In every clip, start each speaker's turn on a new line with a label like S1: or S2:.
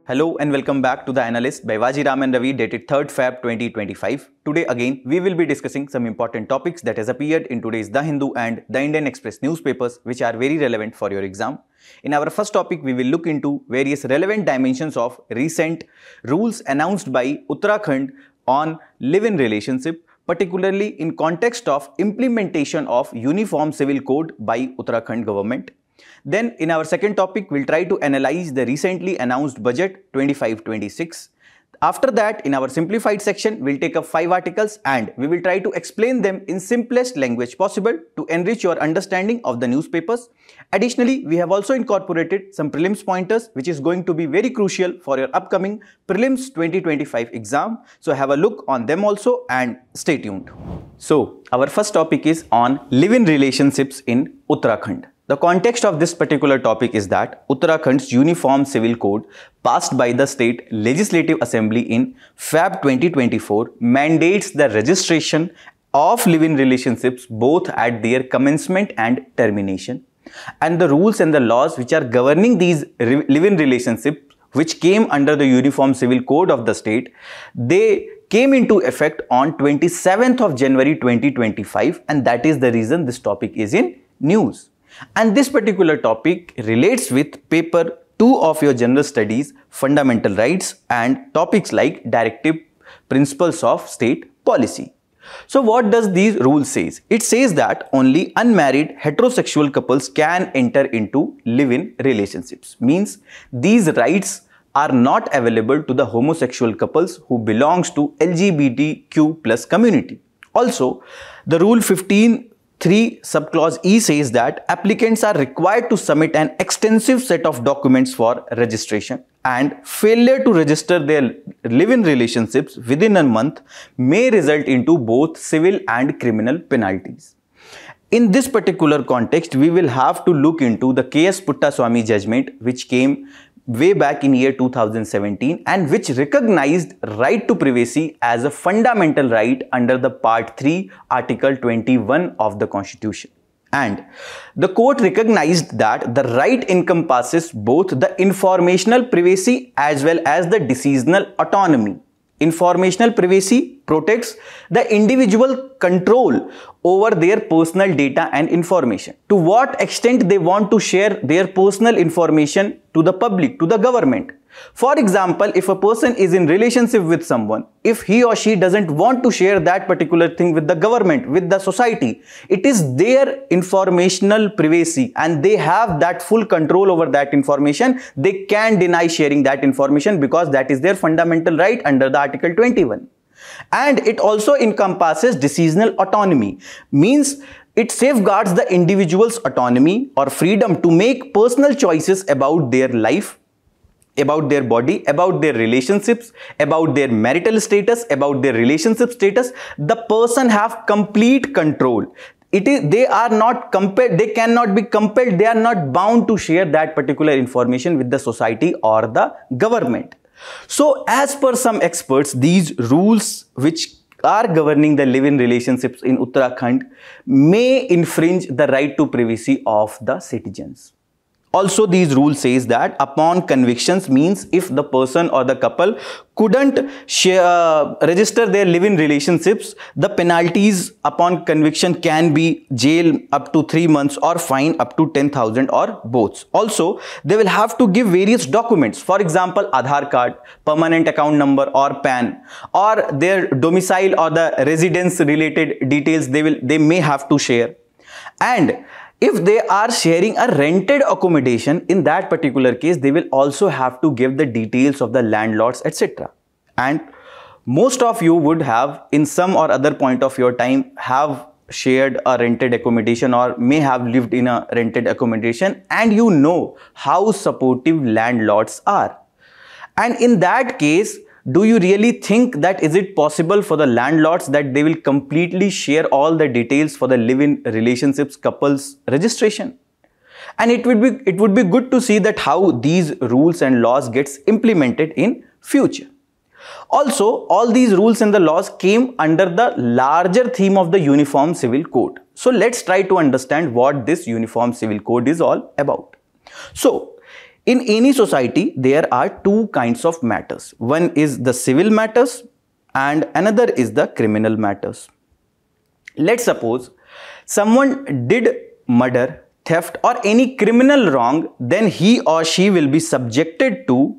S1: Hello and welcome back to the Analyst by Vajiram and Ravi dated 3rd Feb 2025. Today again we will be discussing some important topics that has appeared in today's The Hindu and The Indian Express newspapers which are very relevant for your exam. In our first topic we will look into various relevant dimensions of recent rules announced by Uttarakhand on live-in relationship, particularly in context of implementation of Uniform Civil Code by Uttarakhand government. Then in our second topic, we'll try to analyze the recently announced budget 25-26. After that, in our simplified section, we'll take up 5 articles and we will try to explain them in simplest language possible to enrich your understanding of the newspapers. Additionally, we have also incorporated some prelims pointers which is going to be very crucial for your upcoming prelims 2025 exam. So have a look on them also and stay tuned. So our first topic is on live-in relationships in Uttarakhand. The context of this particular topic is that Uttarakhand's Uniform Civil Code passed by the State Legislative Assembly in Feb 2024 mandates the registration of live-in relationships both at their commencement and termination. And the rules and the laws which are governing these live-in relationships which came under the Uniform Civil Code of the state, they came into effect on 27th of January 2025, and that is the reason this topic is in news. And this particular topic relates with paper 2 of your general studies, fundamental rights, and topics like directive principles of state policy. So what does these rules says? It says that only unmarried heterosexual couples can enter into live-in relationships. Means these rights are not available to the homosexual couples who belongs to LGBTQ plus community. Also, the rule 15(3) subclause E says that applicants are required to submit an extensive set of documents for registration, and failure to register their live-in relationships within a month may result into both civil and criminal penalties. In this particular context, we will have to look into the K.S. Puttaswamy judgment which came way back in year 2017 and which recognized right to privacy as a fundamental right under the Part 3, Article 21 of the Constitution. And the court recognized that the right encompasses both the informational privacy as well as the decisional autonomy. Informational privacy protects the individual control over their personal data and information. To what extent they want to share their personal information to the public, to the government. For example, if a person is in relationship with someone, if he or she doesn't want to share that particular thing with the government, with the society, it is their informational privacy and they have that full control over that information. They can deny sharing that information because that is their fundamental right under the Article 21. And it also encompasses decisional autonomy, means it safeguards the individual's autonomy or freedom to make personal choices about their life, about their body, about their relationships, about their marital status, about their relationship status. The person have complete control. They are not compelled, they cannot be compelled, they are not bound to share that particular information with the society or the government. So as per some experts, these rules which are governing the live-in relationships in Uttarakhand may infringe the right to privacy of the citizens. Also, these rules says that upon convictions, means if the person or the couple couldn't register their live-in relationships, the penalties upon conviction can be jail up to 3 months or fine up to 10,000 or both. Also, they will have to give various documents, for example, Aadhaar card, permanent account number or PAN, or their domicile or the residence related details they may have to share. And if they are sharing a rented accommodation, in that particular case, they will also have to give the details of the landlords, etc. And most of you would have, in some or other point of your time, have shared a rented accommodation or may have lived in a rented accommodation, and you know how supportive landlords are. And in that case, do you really think that is it possible for the landlords that they will completely share all the details for the live-in relationships couples registration? And it would be good to see that how these rules and laws gets implemented in future. Also, all these rules and the laws came under the larger theme of the Uniform Civil Code. So let's try to understand what this Uniform Civil Code is all about. So In any society, there are two kinds of matters. One is the civil matters and another is the criminal matters. Let's suppose someone did murder, theft or any criminal wrong, then he or she will be subjected to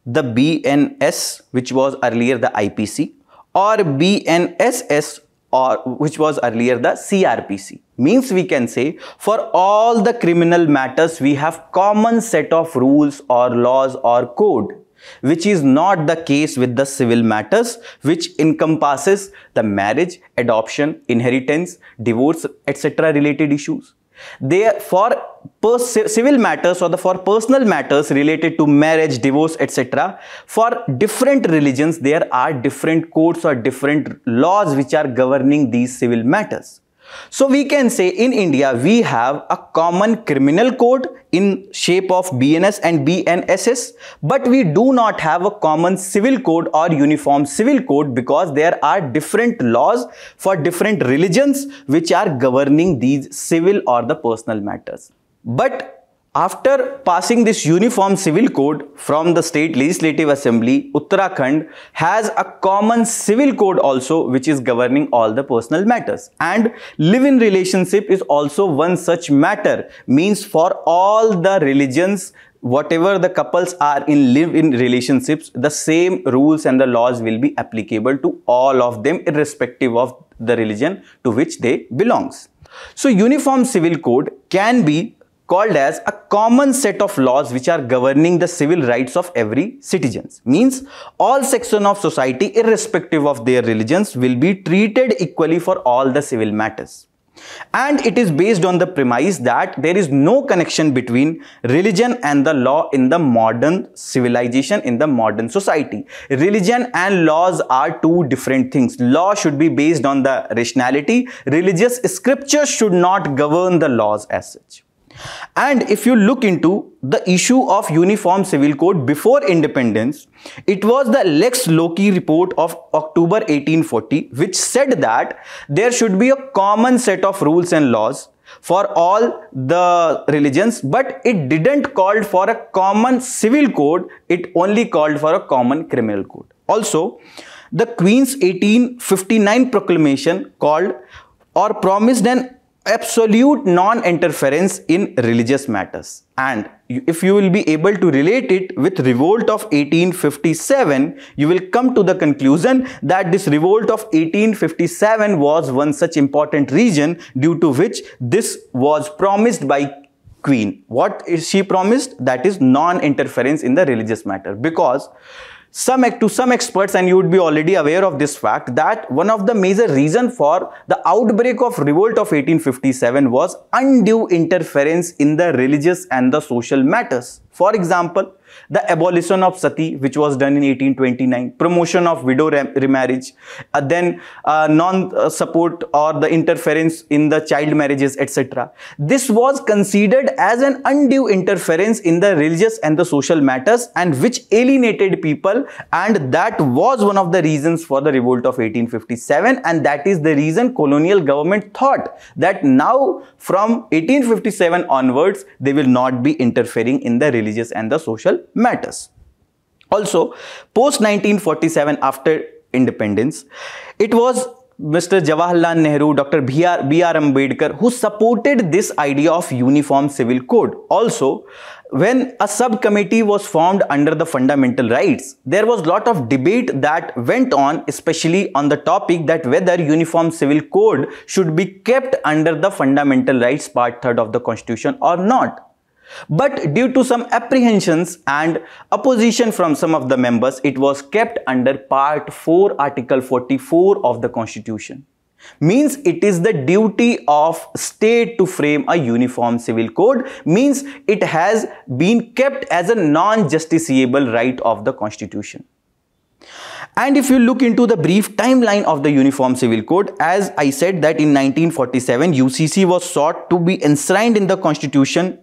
S1: the BNS, which was earlier the IPC, or BNSS, or which was earlier the CRPC. Means we can say for all the criminal matters we have common set of rules or laws or code, which is not the case with the civil matters, which encompasses the marriage, adoption, inheritance, divorce, etc. related issues. For civil matters or for personal matters related to marriage, divorce, etc., for different religions there are different codes or different laws which are governing these civil matters. So we can say in India we have a common criminal code in shape of BNS and BNSS, but we do not have a common civil code or uniform civil code because there are different laws for different religions which are governing these civil or the personal matters. But after passing this uniform civil code from the State Legislative Assembly, Uttarakhand has a common civil code also which is governing all the personal matters. And live-in relationship is also one such matter. Means for all the religions, whatever the couples are in live-in relationships, the same rules and the laws will be applicable to all of them irrespective of the religion to which they belongs. So uniform civil code can be called as a common set of laws which are governing the civil rights of every citizens. Means all sections of society irrespective of their religions will be treated equally for all the civil matters. And it is based on the premise that there is no connection between religion and the law in the modern civilization, in the modern society. Religion and laws are two different things. Law should be based on the rationality. Religious scriptures should not govern the laws as such. And if you look into the issue of uniform civil code before independence, it was the Lex Loci report of October 1840 which said that there should be a common set of rules and laws for all the religions, but it didn't call for a common civil code, it only called for a common criminal code. Also, the Queen's 1859 proclamation called or promised an absolute non-interference in religious matters, and if you will be able to relate it with revolt of 1857, you will come to the conclusion that this revolt of 1857 was one such important reason due to which this was promised by Queen. What is she promised? That is non-interference in the religious matter, because to some experts, and you would be already aware of this fact, that one of the major reasons for the outbreak of revolt of 1857 was undue interference in the religious and the social matters. For example, the abolition of sati, which was done in 1829, promotion of widow remarriage, then non-support or the interference in the child marriages, etc. This was considered as an undue interference in the religious and the social matters, and which alienated people, and that was one of the reasons for the revolt of 1857, and that is the reason colonial government thought that now from 1857 onwards they will not be interfering in the religious and the social matters. Also, post 1947, after independence, it was Mr. Jawaharlal Nehru, Dr. B.R. Ambedkar who supported this idea of uniform civil code. Also, when a subcommittee was formed under the fundamental rights, there was a lot of debate that went on, especially on the topic that whether uniform civil code should be kept under the fundamental rights part 3rd of the constitution or not. But due to some apprehensions and opposition from some of the members, it was kept under part 4, article 44 of the constitution. Means it is the duty of state to frame a uniform civil code, means it has been kept as a non-justiciable right of the constitution. And if you look into the brief timeline of the Uniform Civil Code, as I said that in 1947, UCC was sought to be enshrined in the constitution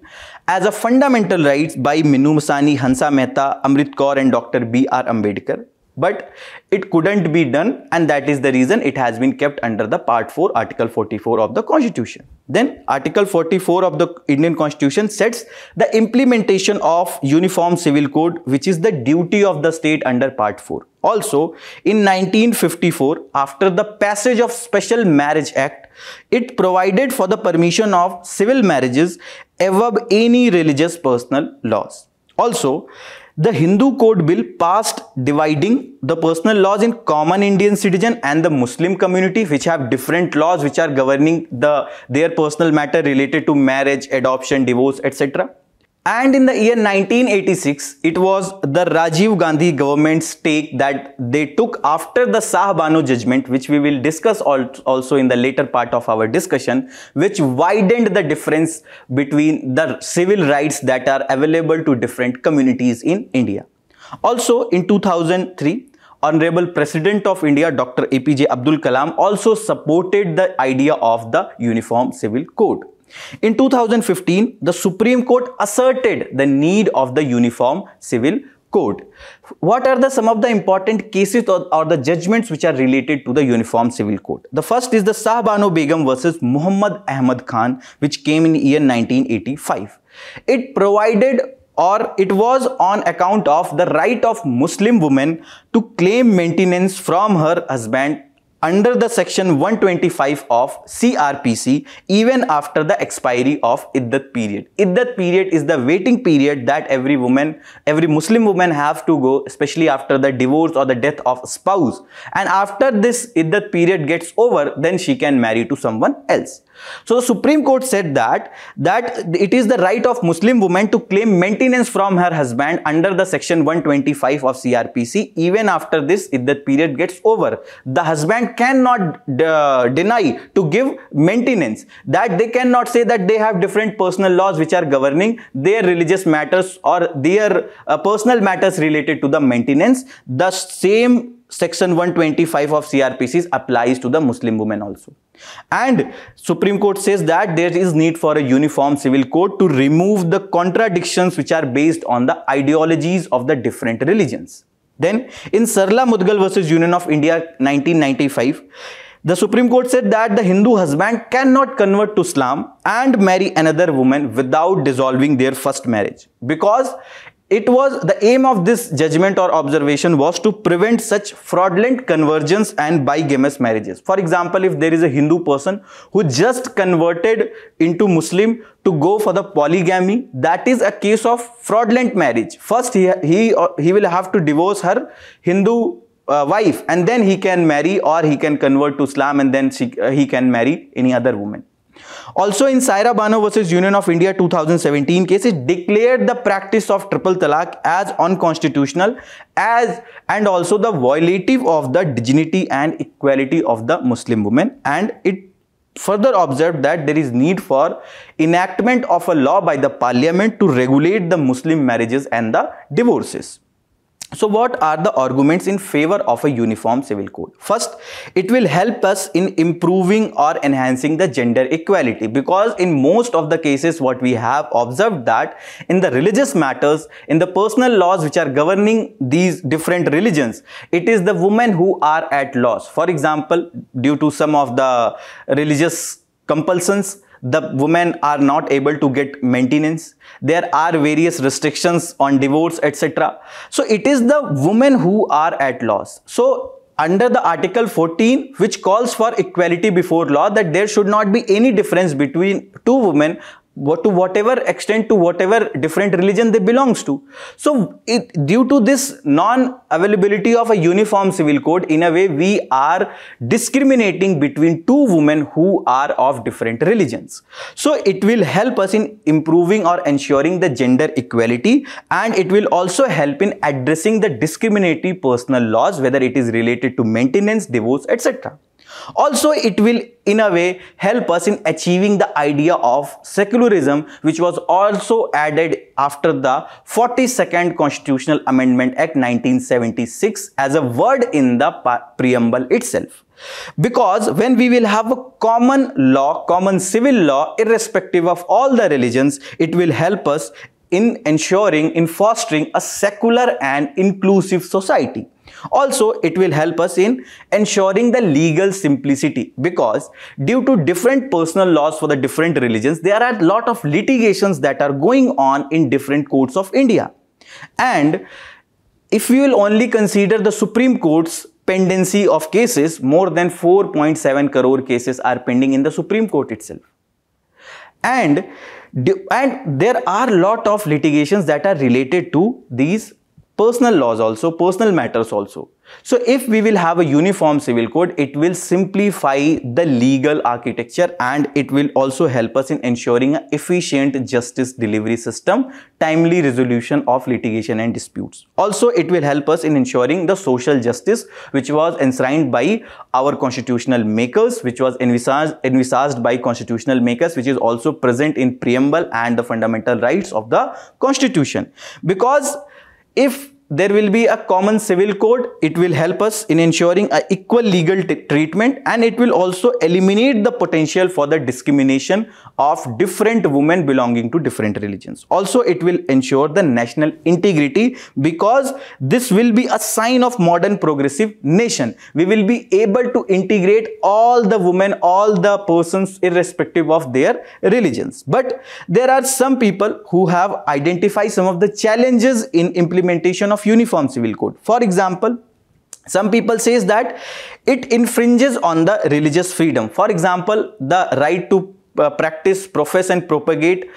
S1: as a fundamental right by Minu Masani, Hansa Mehta, Amrit Kaur and Dr. B.R. Ambedkar. but it couldn't be done, and that is the reason it has been kept under the Part 4, Article 44 of the Constitution. Then Article 44 of the Indian Constitution sets the implementation of Uniform Civil Code, which is the duty of the state under Part 4. Also, in 1954, after the passage of Special Marriage Act, it provided for the permission of civil marriages above any religious personal laws. Also, the Hindu Code Bill passed dividing the personal laws in common Indian citizen and the Muslim community, which have different laws which are governing their personal matter related to marriage, adoption, divorce, etc. And in the year 1986, it was the Rajiv Gandhi government's take that they took after the Shah Bano judgment, which we will discuss also in the later part of our discussion, which widened the difference between the civil rights that are available to different communities in India. Also, in 2003, Honorable President of India, Dr. APJ Abdul Kalam, also supported the idea of the Uniform Civil Code. In 2015, the Supreme Court asserted the need of the Uniform Civil Code. What are some of the important cases or the judgments which are related to the Uniform Civil Code? The first is the Shah Bano Begum versus Muhammad Ahmad Khan, which came in year 1985. It provided, or it was on account of the right of Muslim women to claim maintenance from her husband under the section 125 of CRPC even after the expiry of Iddat period. Iddat period is the waiting period that every Muslim woman have to go, especially after the divorce or the death of a spouse. And after this Iddat period gets over, then she can marry to someone else. So the Supreme Court said that it is the right of Muslim woman to claim maintenance from her husband under the section 125 of CRPC even after this Iddat period gets over. The husband cannot deny to give maintenance, that they cannot say that they have different personal laws which are governing their religious matters or their personal matters related to the maintenance. The same section 125 of CRPC applies to the Muslim women also. And Supreme Court says that there is need for a uniform civil code to remove the contradictions which are based on the ideologies of the different religions. Then in Sarla Mudgal versus Union of India 1995, the Supreme Court said that the Hindu husband cannot convert to Islam and marry another woman without dissolving their first marriage, because it was the aim of this judgment or observation was to prevent such fraudulent conversions and bigamous marriages. For example, if there is a Hindu person who just converted into Muslim to go for the polygamy, that is a case of fraudulent marriage. First, he will have to divorce her Hindu wife, and then he can marry, or he can convert to Islam and then he can marry any other woman. Also in Saira Bano versus Union of India 2017 case, it declared the practice of triple talaq as unconstitutional and also the violative of the dignity and equality of the Muslim woman, and it further observed that there is need for enactment of a law by the parliament to regulate the Muslim marriages and the divorces. So what are the arguments in favor of a uniform civil code? First, it will help us in improving or enhancing the gender equality, because in most of the cases what we have observed that in the religious matters, in the personal laws which are governing these different religions, it is the women who are at loss. For example, due to some of the religious compulsions, the women are not able to get maintenance. There are various restrictions on divorce, etc. So it is the women who are at loss. So under the Article 14, which calls for equality before law, that there should not be any difference between two women to whatever extent, to whatever different religion they belongs to. So due to this non-availability of a uniform civil code, in a way we are discriminating between two women who are of different religions. So it will help us in improving or ensuring the gender equality, and it will also help in addressing the discriminatory personal laws, whether it is related to maintenance, divorce, etc. Also, it will in a way help us in achieving the idea of secularism, which was also added after the 42nd Constitutional Amendment Act 1976 as a word in the preamble itself. Because when we will have a common law, common civil law, irrespective of all the religions, it will help us in ensuring, in fostering a secular and inclusive society. Also, it will help us in ensuring the legal simplicity, because due to different personal laws for the different religions, there are a lot of litigations that are going on in different courts of India. And if we will only consider the Supreme Court's pendency of cases, more than 4.7 crore cases are pending in the Supreme Court itself. And there are a lot of litigations that are related to these personal laws also, personal matters also. So if we will have a uniform civil code, it will simplify the legal architecture, and it will also help us in ensuring an efficient justice delivery system, timely resolution of litigation and disputes. Also, it will help us in ensuring the social justice which was enshrined by our constitutional makers, which was envisaged by constitutional makers, which is also present in preamble and the fundamental rights of the Constitution. Because if there will be a common civil code, it will help us in ensuring an equal legal treatment, and it will also eliminate the potential for the discrimination of different women belonging to different religions. Also, it will ensure the national integrity, because this will be a sign of modern progressive nation. We will be able to integrate all the women, all the persons, irrespective of their religions. But there are some people who have identified some of the challenges in implementation of uniform civil code. For example, some people says that it infringes on the religious freedom. For example, the right to practice, profess and propagate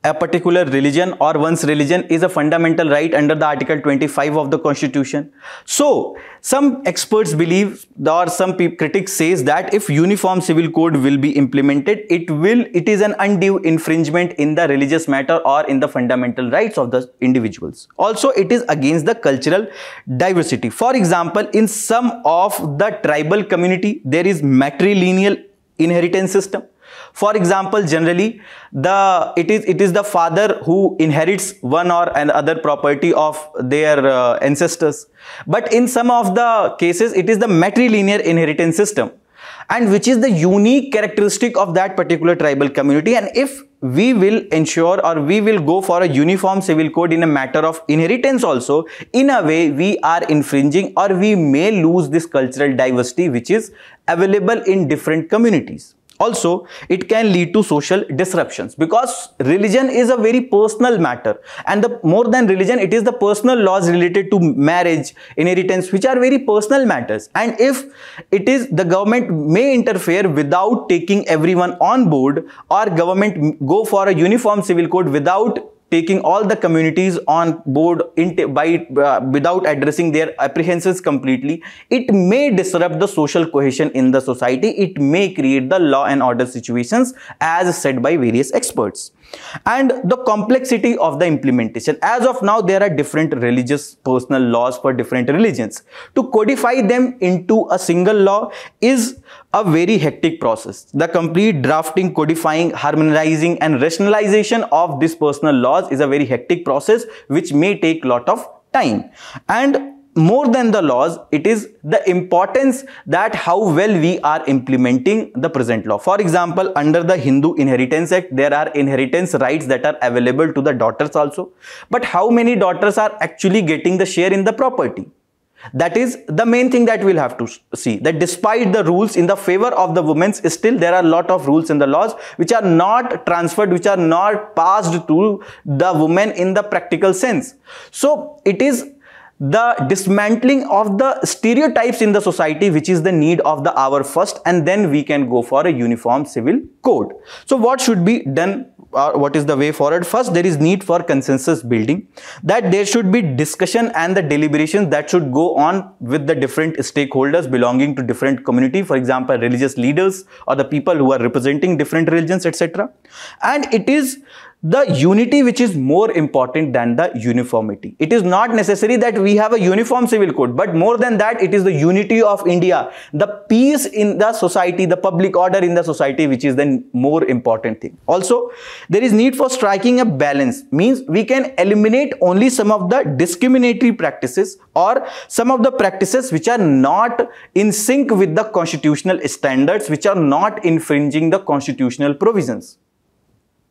S1: a particular religion or one's religion is a fundamental right under the Article 25 of the Constitution. So some experts believe, or some critics says that if uniform civil code will be implemented, it is an undue infringement in the religious matter or in the fundamental rights of the individuals. Also, it is against the cultural diversity. For example, in some of the tribal community, there is matrilineal inheritance system. For example, generally it is the father who inherits one or another property of their ancestors. But in some of the cases, it is the matrilineal inheritance system, and which is the unique characteristic of that particular tribal community. And if we will ensure, or we will go for a uniform civil code in a matter of inheritance also, in a way we are infringing, or we may lose this cultural diversity which is available in different communities. Also, it can lead to social disruptions, because religion is a very personal matter, and more than religion, it is the personal laws related to marriage, inheritance, which are very personal matters. And if it is, the government may interfere without taking everyone on board, or government go for a uniform civil code without taking all the communities on board without addressing their apprehensions completely, it may disrupt the social cohesion in the society. It may create the law and order situations as said by various experts. And the complexity of the implementation. As of now, there are different religious personal laws for different religions. To codify them into a single law is a very hectic process. The complete drafting, codifying, harmonizing and rationalization of these personal laws is a very hectic process which may take a lot of time. And more than the laws, it is the importance that how well we are implementing the present law. For example, under the Hindu Inheritance Act, there are inheritance rights that are available to the daughters also. But how many daughters are actually getting the share in the property? That is the main thing that we'll have to see, that despite the rules in the favor of the women, still there are a lot of rules in the laws which are not transferred, which are not passed to the women in the practical sense. So it is the dismantling of the stereotypes in the society which is the need of the hour first, and then we can go for a uniform civil code. So what should be done, or what is the way forward? First, there is need for consensus building, that there should be discussion and the deliberations that should go on with the different stakeholders belonging to different community, for example religious leaders or the people who are representing different religions, etc. And it is the unity which is more important than the uniformity. It is not necessary that we have a uniform civil code, but more than that, it is the unity of India, the peace in the society, the public order in the society, which is the more important thing. Also, there is need for striking a balance, means we can eliminate only some of the discriminatory practices or some of the practices which are not in sync with the constitutional standards, which are not infringing the constitutional provisions.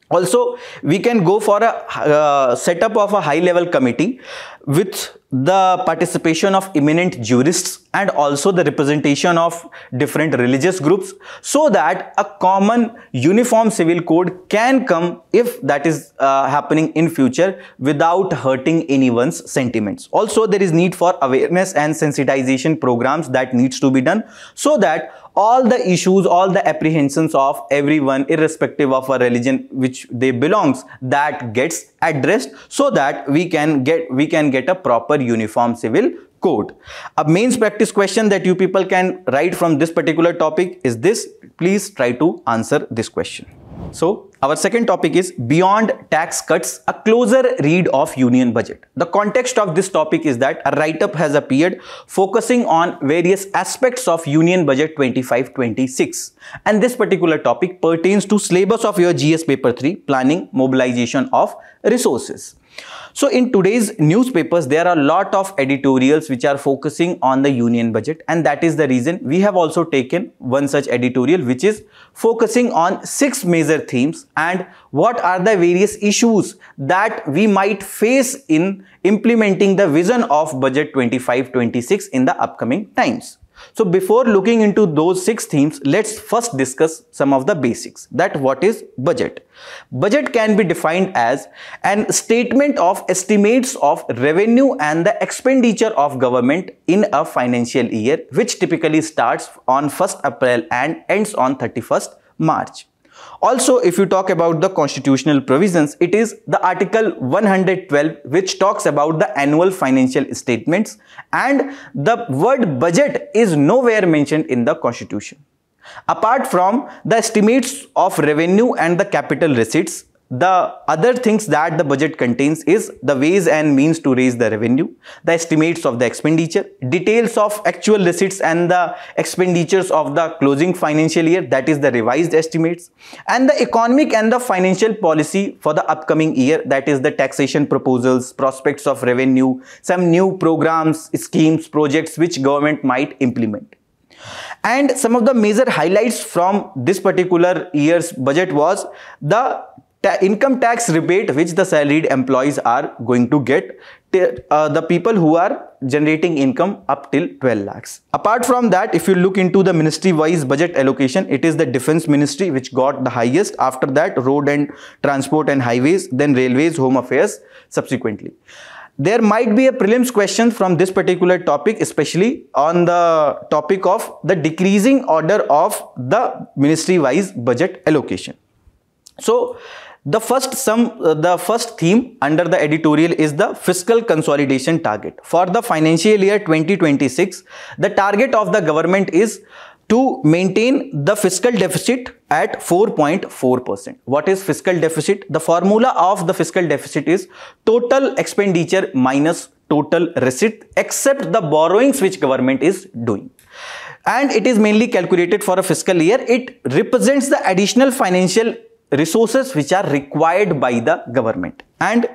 S1: Also, we can go for a setup of a high-level committee with the participation of eminent jurists and also the representation of different religious groups, so that a common uniform civil code can come if that is happening in future without hurting anyone's sentiments. Also, there is need for awareness and sensitization programs that needs to be done, so that all the issues, all the apprehensions of everyone, irrespective of a religion which they belongs, that gets addressed, so that we can get a proper uniform civil code. A mains practice question that you people can write from this particular topic is this. Please try to answer this question. So our second topic is beyond tax cuts, a closer read of union budget. The context of this topic is that a write-up has appeared focusing on various aspects of union budget 25-26, and this particular topic pertains to syllabus of your GS paper 3, planning mobilization of resources. So in today's newspapers, there are a lot of editorials which are focusing on the union budget, and that is the reason we have also taken one such editorial which is focusing on 6 major themes and what are the various issues that we might face in implementing the vision of budget 25-26 in the upcoming times. So before looking into those 6 themes, let's first discuss some of the basics. That what is budget? Budget can be defined as an statement of estimates of revenue and the expenditure of government in a financial year, which typically starts on 1st April and ends on 31st March. Also, if you talk about the constitutional provisions, it is the Article 112 which talks about the annual financial statements, and the word budget is nowhere mentioned in the constitution. Apart from the estimates of revenue and the capital receipts, the other things that the budget contains is the ways and means to raise the revenue, the estimates of the expenditure, details of actual receipts and the expenditures of the closing financial year, that is the revised estimates, and the economic and the financial policy for the upcoming year, that is the taxation proposals, prospects of revenue, some new programs, schemes, projects which government might implement. And some of the major highlights from this particular year's budget was the income tax rebate which the salaried employees are going to get, the people who are generating income up till 12 lakhs. Apart from that, if you look into the ministry wise budget allocation, it is the defense ministry which got the highest, after that road and transport and highways, then railways, home affairs subsequently. There might be a prelims question from this particular topic, especially on the topic of the decreasing order of the ministry wise budget allocation. So the first theme under the editorial is the fiscal consolidation target. For the financial year 2026, the target of the government is to maintain the fiscal deficit at 4.4%. What is fiscal deficit? The formula of the fiscal deficit is total expenditure minus total receipt except the borrowings which government is doing. And it is mainly calculated for a fiscal year. It represents the additional financial resources which are required by the government. And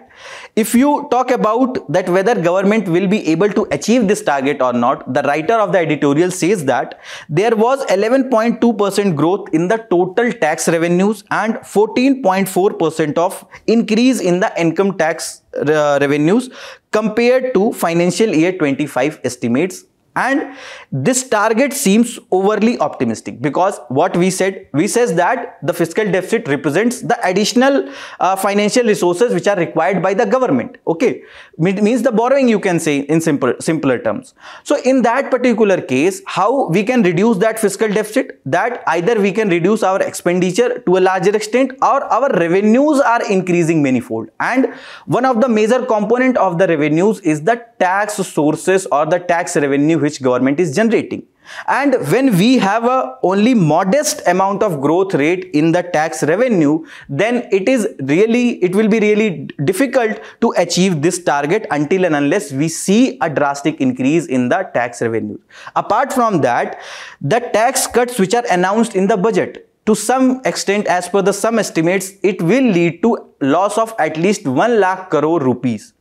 S1: if you talk about that whether government will be able to achieve this target or not, the writer of the editorial says that there was 11.2% growth in the total tax revenues and 14.4% of increase in the income tax revenues compared to financial year 25 estimates. And this target seems overly optimistic, because what we says that the fiscal deficit represents the additional financial resources which are required by the government. Okay, it means the borrowing, you can say in simpler terms. So in that particular case, how we can reduce that fiscal deficit? That either we can reduce our expenditure to a larger extent, or our revenues are increasing manifold. And one of the major component of the revenues is the tax sources or the tax revenue which government is generating. And when we have a only modest amount of growth rate in the tax revenue, then it will be really difficult to achieve this target until and unless we see a drastic increase in the tax revenue. Apart from that, the tax cuts which are announced in the budget, to some extent, as per the some estimates, it will lead to loss of at least 1 lakh crore rupees.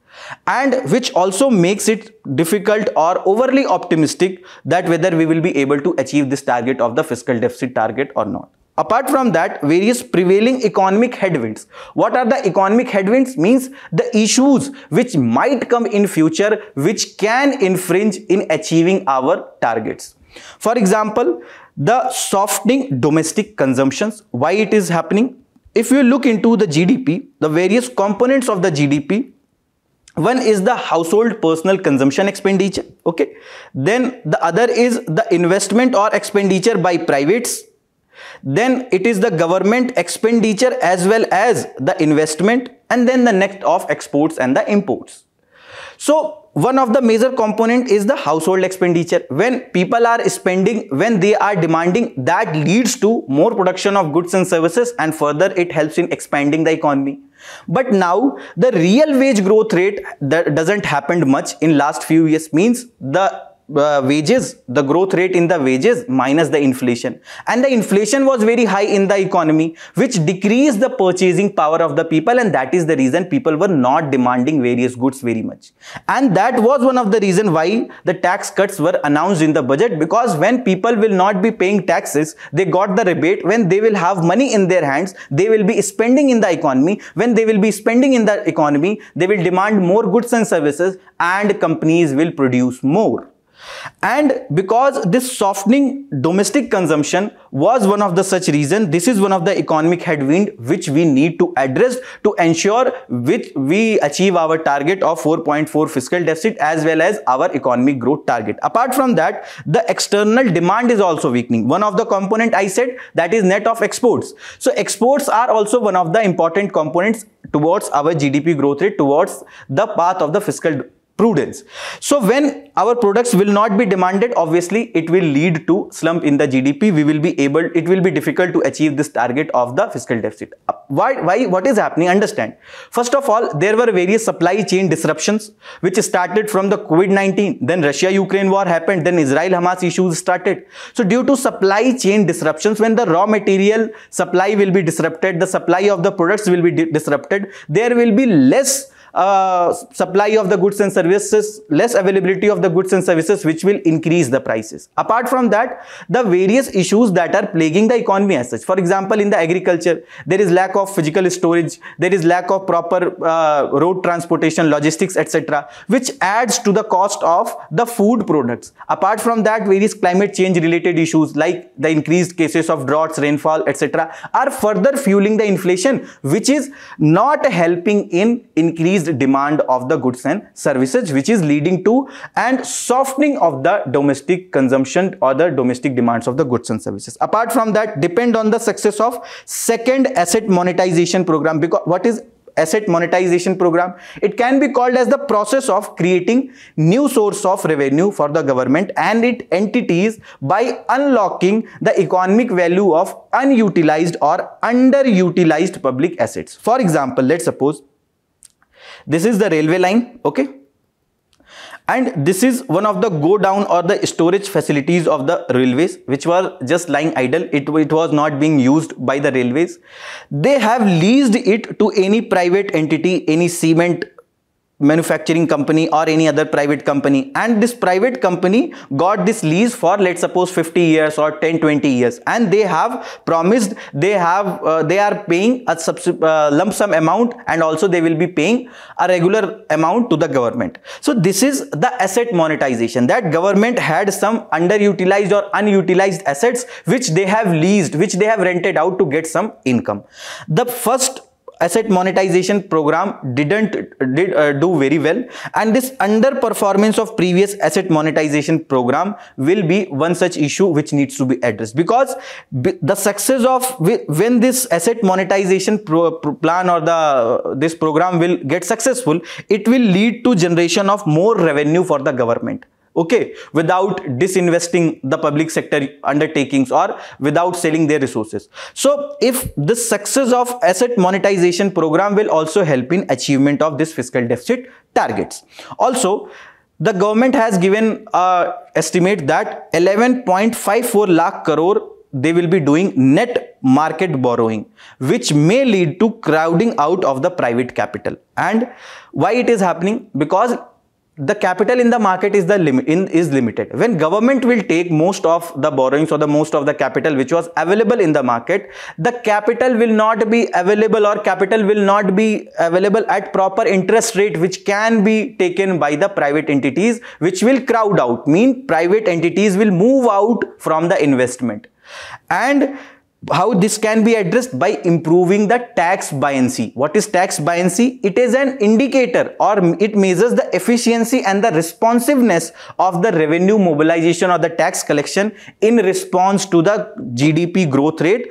S1: And which also makes it difficult or overly optimistic that whether we will be able to achieve this target of the fiscal deficit target or not. Apart from that, various prevailing economic headwinds. What are the economic headwinds? Means the issues which might come in future which can infringe in achieving our targets. For example, the softening domestic consumptions. Why it is happening? If you look into the GDP, the various components of the GDP, one is the household personal consumption expenditure, okay. Then the other is the investment or expenditure by privates. Then it is the government expenditure as well as the investment, and then the next of exports and the imports. So one of the major component is the household expenditure. When people are spending, when they are demanding, that leads to more production of goods and services, and further it helps in expanding the economy. But now the real wage growth rate that doesn't happen much in last few years, means the wages, the growth rate in the wages minus the inflation, and the inflation was very high in the economy, which decreased the purchasing power of the people, and that is the reason people were not demanding various goods very much. And that was one of the reason why the tax cuts were announced in the budget, because when people will not be paying taxes, they got the rebate. When they will have money in their hands, they will be spending in the economy. When they will be spending in the economy, they will demand more goods and services, and companies will produce more. And because this softening domestic consumption was one of the such reason, this is one of the economic headwind which we need to address to ensure which we achieve our target of 4.4 fiscal deficit as well as our economic growth target. Apart from that, the external demand is also weakening. One of the component I said, that is net of exports. So exports are also one of the important components towards our GDP growth rate, towards the path of the fiscal prudence. So when our products will not be demanded, obviously it will lead to slump in the GDP. It will be difficult to achieve this target of the fiscal deficit. Why? What is happening? Understand. First of all, there were various supply chain disruptions which started from the COVID-19. Then Russia-Ukraine war happened. Then Israel-Hamas issues started. So due to supply chain disruptions, when the raw material supply will be disrupted, the supply of the products will be disrupted, there will be less supply of the goods and services, less availability of the goods and services, which will increase the prices. Apart from that, the various issues that are plaguing the economy as such. For example, in the agriculture, there is lack of physical storage, there is lack of proper road transportation, logistics, etc., which adds to the cost of the food products. Apart from that, various climate change related issues like the increased cases of droughts, rainfall, etc., are further fueling the inflation, which is not helping in increased demand of the goods and services, which is leading to and softening of the domestic consumption or the domestic demands of the goods and services. Apart from that, depend on the success of second asset monetization program. Because what is asset monetization program? It can be called as the process of creating new source of revenue for the government and its entities by unlocking the economic value of unutilized or underutilized public assets. For example, let's suppose this is the railway line, okay, and this is one of the go down or the storage facilities of the railways, which were just lying idle. It was not being used by the railways. They have leased it to any private entity, any cement manufacturing company or any other private company, and this private company got this lease for, let's suppose, 50 years or 10-20 years, and they have promised they are paying a lump sum amount, and also they will be paying a regular amount to the government. So this is the asset monetization, that government had some underutilized or unutilized assets which they have leased, which they have rented out to get some income. The first asset monetization program didn't do very well, and this underperformance of previous asset monetization program will be one such issue which needs to be addressed, because the success of when this asset monetization plan or this program will get successful, it will lead to generation of more revenue for the government, okay, without disinvesting the public sector undertakings or without selling their resources. So if the success of asset monetization program will also help in achievement of this fiscal deficit targets. Also, the government has given estimate that 11.54 lakh crore they will be doing net market borrowing, which may lead to crowding out of the private capital. And why it is happening? Because the capital in the market is limited. When government will take most of the borrowings or the most of the capital which was available in the market, the capital will not be available, or capital will not be available at proper interest rate which can be taken by the private entities, which will crowd out, mean private entities will move out from the investment. And how this can be addressed? By improving the tax buoyancy. What is tax buoyancy? It is an indicator, or it measures the efficiency and the responsiveness of the revenue mobilization or the tax collection in response to the GDP growth rate.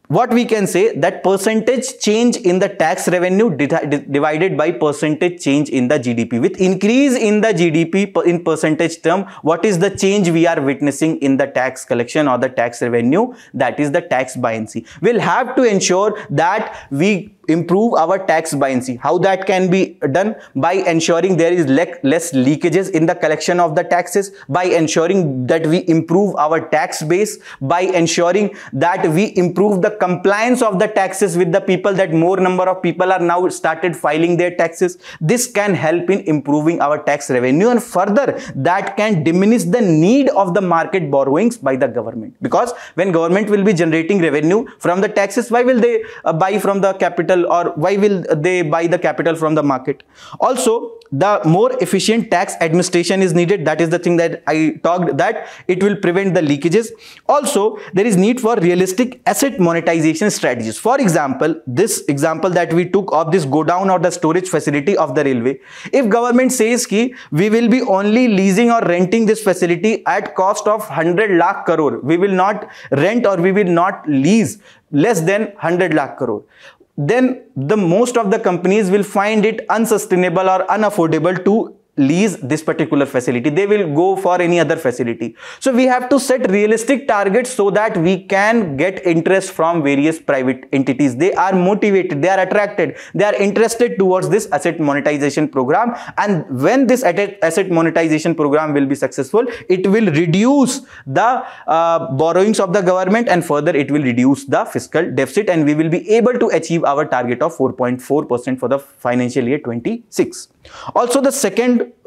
S1: What we can say, that percentage change in the tax revenue divided by percentage change in the GDP. With increase in the GDP in percentage term, what is the change we are witnessing in the tax collection or the tax revenue? That is the tax buoyancy. We'll have to ensure that we improve our tax buoyancy. How that can be done? By ensuring there is less leakages in the collection of the taxes, by ensuring that we improve our tax base, by ensuring that we improve the compliance of the taxes with the people, that more number of people are now started filing their taxes. This can help in improving our tax revenue, and further that can diminish the need of the market borrowings by the government, because when government will be generating revenue from the taxes, why will they buy from the capital, or why will they buy the capital from the market? Also, the more efficient tax administration is needed. That is the thing that I talked, that it will prevent the leakages. Also, there is need for realistic asset monetization strategies. For example, this example that we took of this godown or the storage facility of the railway. If government says ki we will be only leasing or renting this facility at cost of 100 lakh crore, we will not rent or we will not lease less than 100 lakh crore, then the most of the companies will find it unsustainable or unaffordable to lease this particular facility. They will go for any other facility. So we have to set realistic targets so that we can get interest from various private entities. They are motivated, they are attracted, they are interested towards this asset monetization program. And when this asset monetization program will be successful, it will reduce the borrowings of the government, and further it will reduce the fiscal deficit, and we will be able to achieve our target of 4.4% for the financial year 26. Also,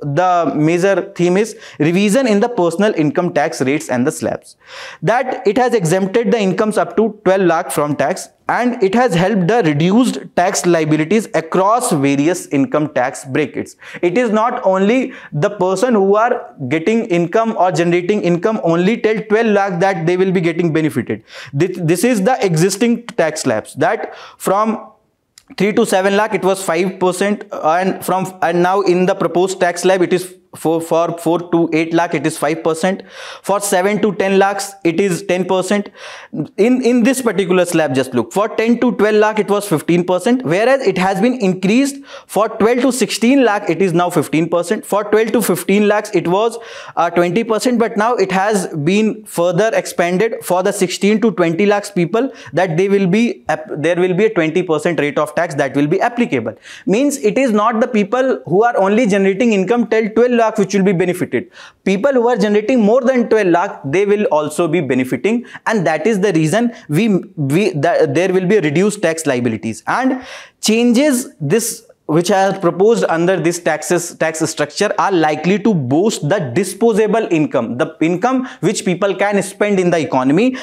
S1: the major theme is revision in the personal income tax rates and the slabs. That it has exempted the incomes up to 12 lakh from tax, and it has helped the reduced tax liabilities across various income tax brackets. It is not only the person who are getting income or generating income only till 12 lakh that they will be getting benefited. This is the existing tax slabs, that from 3 to 7 lakh it was 5%, and now in the proposed tax slab it is for 4 to 8 lakh it is 5%, for 7 to 10 lakhs it is 10%. In this particular slab, just look, for 10 to 12 lakh it was 15%, whereas it has been increased for 12 to 16 lakh it is now 15%, for 12 to 15 lakhs it was 20%, but now it has been further expanded for the 16 to 20 lakhs people, that there will be a 20% rate of tax that will be applicable. Means it is not the people who are only generating income till 12 lakh which will be benefited. People who are generating more than 12 lakh, they will also be benefiting, and that is the reason there will be reduced tax liabilities. And changes this which are proposed under this tax structure are likely to boost the disposable income, the income which people can spend in the economy,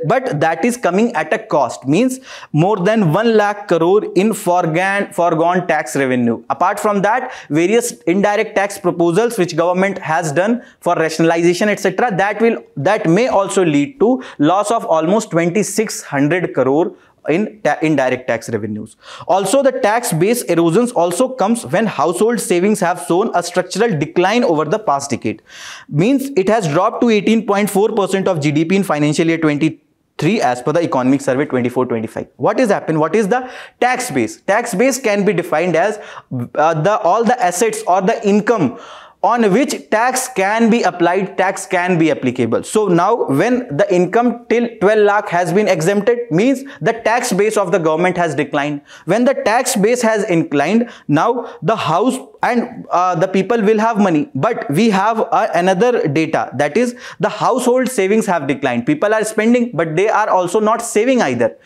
S1: but that is coming at a cost. Means more than 1 lakh crore in foregone tax revenue. Apart from that, various indirect tax proposals which government has done for rationalization, etc., that may also lead to loss of almost 2600 crore in indirect tax revenues. Also, the tax base erosions also comes when household savings have shown a structural decline over the past decade. Means it has dropped to 18.4% of GDP in financial year 23 as per the Economic Survey 24-25. What is happened? What is the tax base? Tax base can be defined as all the assets or the income on which tax can be applied, tax can be applicable. So now when the income till 12 lakh has been exempted, means the tax base of the government has declined. When the tax base has inclined, now the house and the people will have money. But we have another data, that is the household savings have declined. People are spending, but they are also not saving either.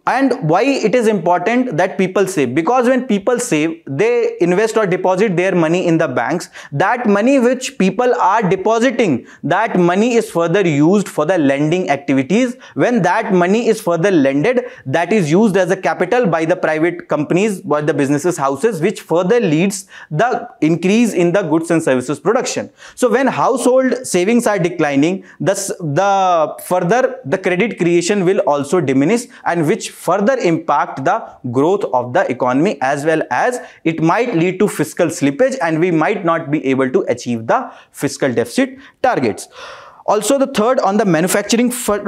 S1: And why it is important that people save? Because when people save, they invest or deposit their money in the banks. That money which people are depositing, that money is further used for the lending activities. When that money is further lended, that is used as a capital by the private companies, by the businesses, houses, which further leads the increase in the goods and services production. So when household savings are declining, the credit creation will also diminish, and which further impact the growth of the economy, as well as it might lead to fiscal slippage, and we might not be able to achieve the fiscal deficit targets. Also, the third, on the manufacturing front,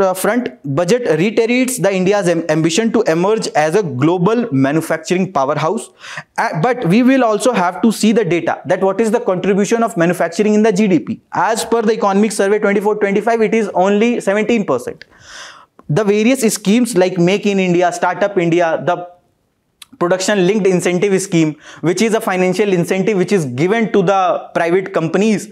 S1: budget reiterates the India's ambition to emerge as a global manufacturing powerhouse. But we will also have to see the data, that what is the contribution of manufacturing in the GDP. As per the Economic Survey 24-25, it is only 17%. The various schemes like Make in India, Startup India, the production linked incentive scheme, which is a financial incentive which is given to the private companies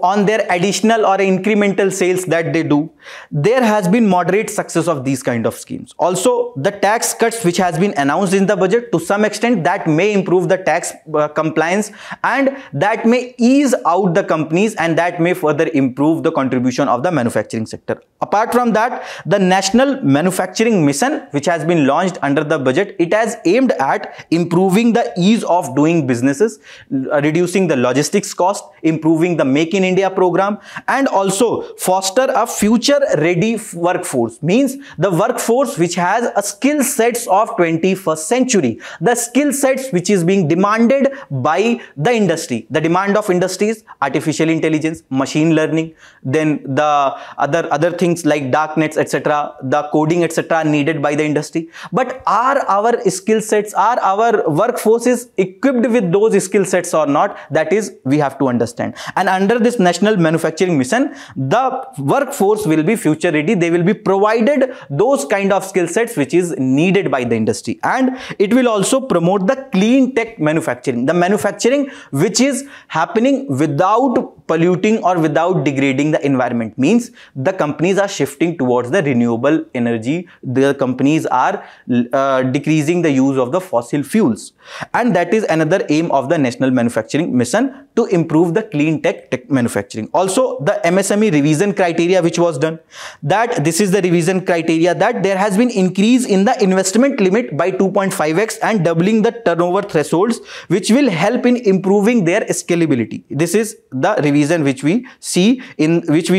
S1: on their additional or incremental sales that they do, there has been moderate success of these kind of schemes. Also, the tax cuts which has been announced in the budget, to some extent that may improve the tax compliance, and that may ease out the companies, and that may further improve the contribution of the manufacturing sector. Apart from that, the National Manufacturing Mission which has been launched under the budget, it has aimed at improving the ease of doing businesses, reducing the logistics cost, improving the Make in India program, and also foster a future ready workforce. Means the workforce which has a skill sets of 21st century, the skill sets which is being demanded by the industry. The demand of industries: artificial intelligence, machine learning, then the other things like dark nets, etc., the coding, etc., needed by the industry. But are our skill sets, are our workforces equipped with those skill sets or not? That is, we have to understand. And under this National Manufacturing Mission, the workforce will be future ready. They will be provided those kind of skill sets which is needed by the industry. And it will also promote the clean tech manufacturing, the manufacturing which is happening without polluting or without degrading the environment. Means the companies are shifting towards the renewable energy, the companies are decreasing the use of the fossil fuels, and that is another aim of the National Manufacturing Mission, to improve the clean tech manufacturing. Also, the MSME revision criteria which was done, that this is the revision criteria, that there has been increase in the investment limit by 2.5x and doubling the turnover thresholds, which will help in improving their scalability. This is the revision which we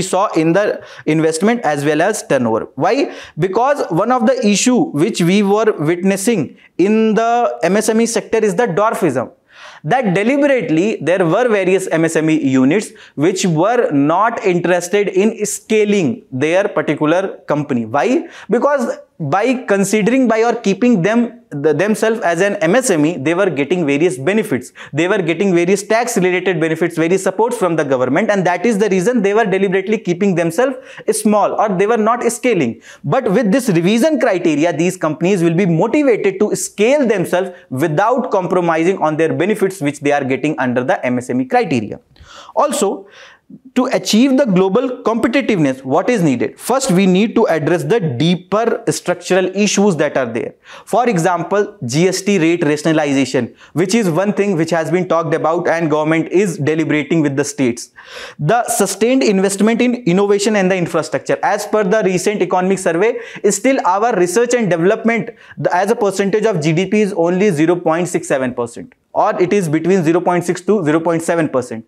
S1: saw in the investment as well as turnover. Why? Because one of the issue which we were witnessing in the MSME sector is the dwarfism. That deliberately there were various MSME units which were not interested in scaling their particular company. Why? Because by considering, by or keeping themselves as an MSME, they were getting various benefits. They were getting various tax related benefits, various supports from the government, and that is the reason they were deliberately keeping themselves small, or they were not scaling. But with this revision criteria, these companies will be motivated to scale themselves without compromising on their benefits which they are getting under the MSME criteria. Also, to achieve the global competitiveness, what is needed? First, we need to address the deeper structural issues that are there. For example, GST rate rationalization, which is one thing which has been talked about and government is deliberating with the states. The sustained investment in innovation and the infrastructure. As per the recent economic survey, still our research and development as a percentage of GDP is only 0.67%, or it is between 0.6 to 0.7%.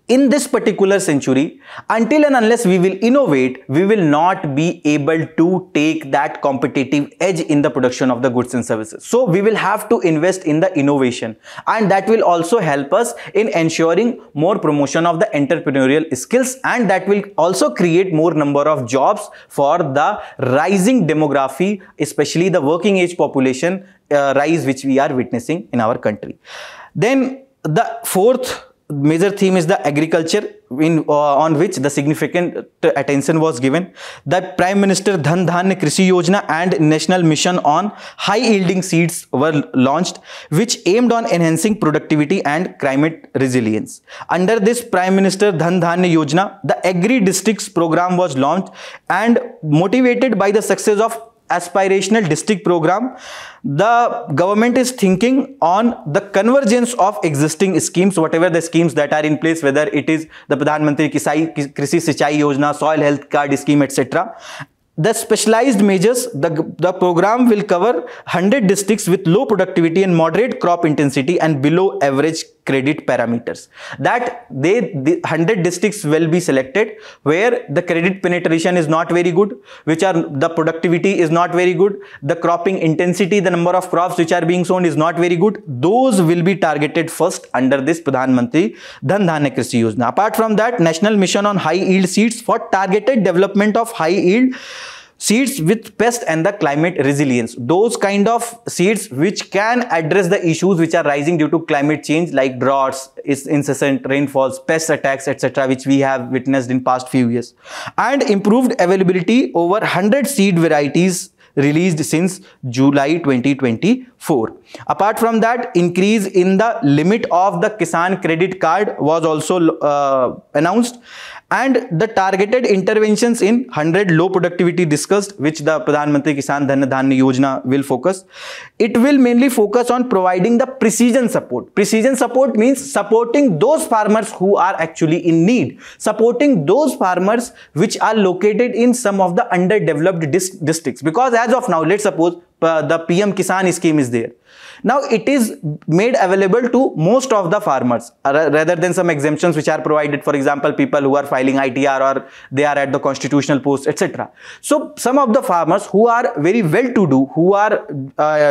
S1: In this particular century, until and unless we will innovate, we will not be able to take that competitive edge in the production of the goods and services. So we will have to invest in the innovation, and that will also help us in ensuring more promotion of the entrepreneurial skills, and that will also create more number of jobs for the rising demography, especially the working age population rise which we are witnessing in our country. Then the fourth major theme is the agriculture, on which the significant attention was given. The Prime Minister Dhan Dhanya Krishi Yojana and National Mission on High Yielding Seeds were launched, which aimed on enhancing productivity and climate resilience. Under this Prime Minister Dhan Dhanya Yojana, the Agri Districts program was launched, and motivated by the success of aspirational district program, the government is thinking on the convergence of existing schemes, whatever the schemes that are in place, whether it is the Pradhan Mantri Krishi Sinchai Yojana, soil health card scheme, etc. The specialized measures, the program will cover 100 districts with low productivity and moderate crop intensity and below average credit parameters. That the 100 districts will be selected where the credit penetration is not very good, which are the productivity is not very good, the cropping intensity, the number of crops which are being sown is not very good. Those will be targeted first under this Pradhan Mantri Dhan Dhanya Krishi Yojana. Apart from that, National Mission on High Yield Seeds for targeted development of high yield seeds with pest and the climate resilience. Those kind of seeds which can address the issues which are rising due to climate change, like droughts, incessant rainfalls, pest attacks, etc., which we have witnessed in past few years. And improved availability over 100 seed varieties released since July 2024. Apart from that, increase in the limit of the Kisan credit card was also announced, and the targeted interventions in 100 low productivity discussed, which the Pradhan Mantri Kisan Dhan Dhanya Yojana will focus. It will mainly focus on providing the precision support. Precision support means supporting those farmers who are actually in need, supporting those farmers which are located in some of the underdeveloped districts. Because as of now, let's suppose the PM Kisan scheme is there. Now it is made available to most of the farmers rather than some exemptions which are provided, for example, people who are filing ITR or they are at the constitutional post, etc. So some of the farmers who are very well to do, who are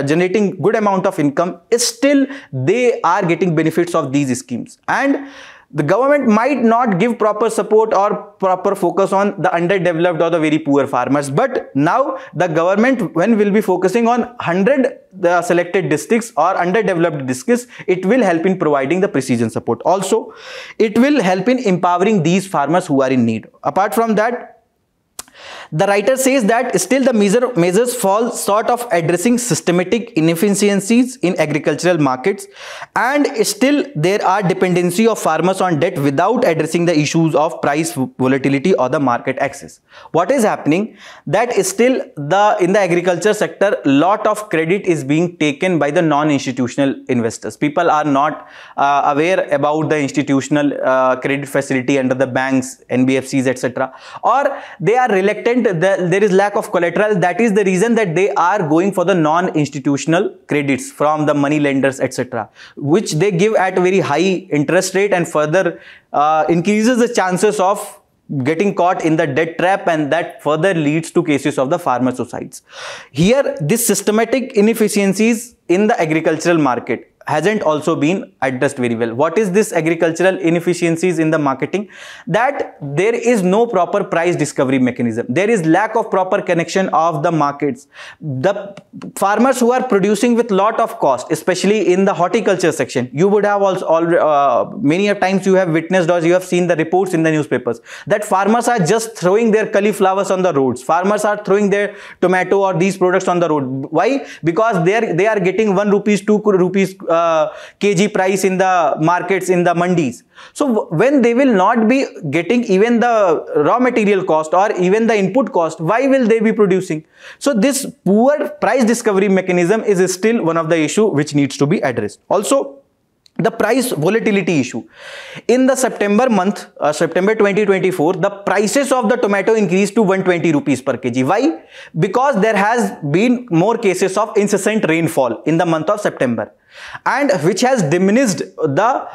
S1: generating good amount of income, still they are getting benefits of these schemes. And the government might not give proper support or proper focus on the underdeveloped or the very poor farmers. But now the government, when will be focusing on 100 the selected districts or underdeveloped districts, it will help in providing the precision support. Also, it will help in empowering these farmers who are in need. Apart from that, the writer says that still the measures fall short of addressing systematic inefficiencies in agricultural markets, and still there are dependency of farmers on debt without addressing the issues of price volatility or the market access. What is happening that still in the agriculture sector, lot of credit is being taken by the non-institutional investors. People are not aware about the institutional credit facility under the banks, NBFCs, etc., or they are reluctant. There is lack of collateral. That is the reason that they are going for the non-institutional credits from the money lenders, etc., which they give at very high interest rate and further increases the chances of getting caught in the debt trap, and that further leads to cases of the farmer suicides. Here, this systematic inefficiencies in the agricultural market hasn't also been addressed very well. What is this agricultural inefficiencies in the marketing? That there is no proper price discovery mechanism. There is lack of proper connection of the markets. The farmers who are producing with lot of cost, especially in the horticulture section, you would have also many a times you have witnessed or you have seen the reports in the newspapers that farmers are just throwing their cauliflowers on the roads. Farmers are throwing their tomato or these products on the road. Why? Because they are getting 1 rupees, 2 rupees kg price in the markets, in the mandis. So when they will not be getting even the raw material cost or even the input cost, why will they be producing? So this poor price discovery mechanism is still one of the issue which needs to be addressed. Also, the price volatility issue. In the September month, September 2024, the prices of the tomato increased to 120 rupees per kg. Why? Because there has been more cases of incessant rainfall in the month of September, and which has diminished the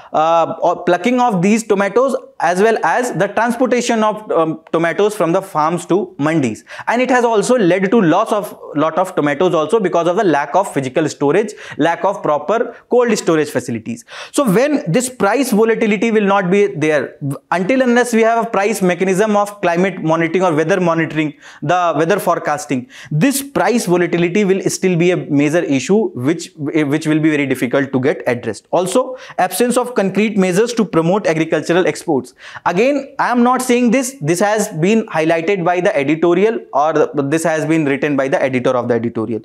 S1: plucking of these tomatoes as well as the transportation of tomatoes from the farms to mandis, and it has also led to loss of lot of tomatoes also because of the lack of physical storage, lack of proper cold storage facilities. So when this price volatility will not be there, until unless we have a price mechanism of climate monitoring or weather monitoring, the weather forecasting, this price volatility will still be a major issue which will be very very difficult to get addressed. Also, absence of concrete measures to promote agricultural exports. Again, I am not saying this. This has been highlighted by the editorial, or this has been written by the editor of the editorial.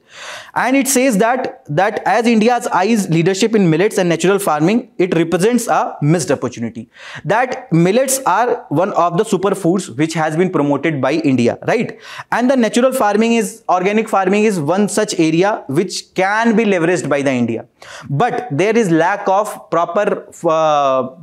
S1: And it says that as India's eyes leadership in millets and natural farming, it represents a missed opportunity. That millets are one of the superfoods which has been promoted by India, right? And the natural farming is, organic farming is one such area which can be leveraged by the India. But there is lack of proper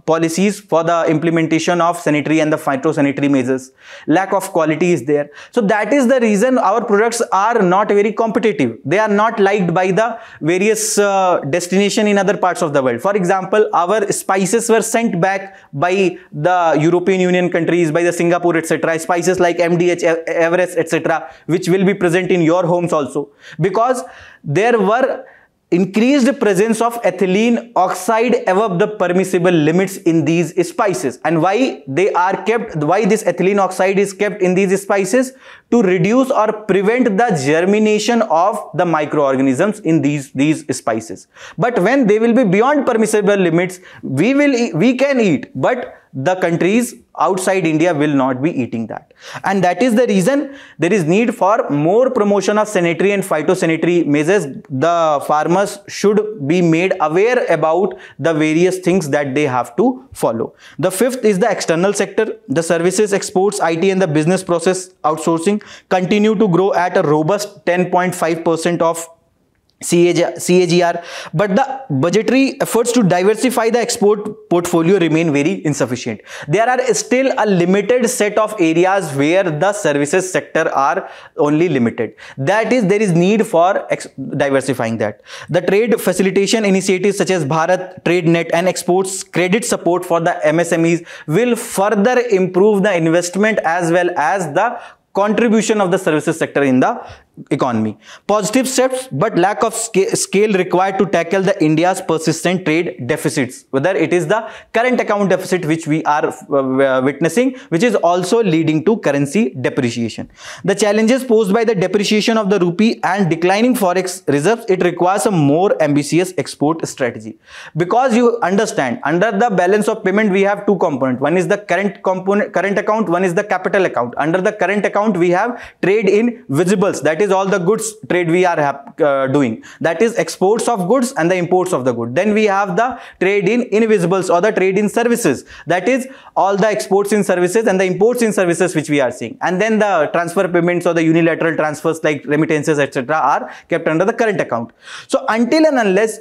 S1: policies for the implementation of sanitary and the phytosanitary measures. Lack of quality is there. So that is the reason our products are not very competitive. They are not liked by the various destination in other parts of the world. For example, our spices were sent back by the European Union countries, by the Singapore, etc. Spices like MDH, Everest, etc., which will be present in your homes also, because there were increased presence of ethylene oxide above the permissible limits in these spices. And why they are kept, why this ethylene oxide is kept in these spices? To reduce or prevent the germination of the microorganisms in these spices. But when they will be beyond permissible limits, we can eat, but the countries outside India will not be eating that. And that is the reason there is need for more promotion of sanitary and phytosanitary measures. The farmers should be made aware about the various things that they have to follow. The fifth is the external sector. The services, exports, IT and the business process outsourcing continue to grow at a robust 10.5% of CAGR, but the budgetary efforts to diversify the export portfolio remain very insufficient. There are still a limited set of areas where the services sector are only limited. That is, there is need for diversifying that. The trade facilitation initiatives such as Bharat Trade Net and exports credit support for the MSMEs will further improve the investment as well as the contribution of the services sector in the economy. Positive steps, but lack of scale required to tackle the India's persistent trade deficits. Whether it is the current account deficit which we are witnessing, which is also leading to currency depreciation. The challenges posed by the depreciation of the rupee and declining forex reserves, it requires a more ambitious export strategy. Because you understand, under the balance of payment we have two components. One is the current account, one is the capital account. Under the current account we have trade in visibles, that is all the goods trade we are doing, that is exports of goods and the imports of the good. Then we have the trade in invisibles or the trade in services, that is all the exports in services and the imports in services which we are seeing. And then the transfer payments or the unilateral transfers like remittances, etc. are kept under the current account. So until and unless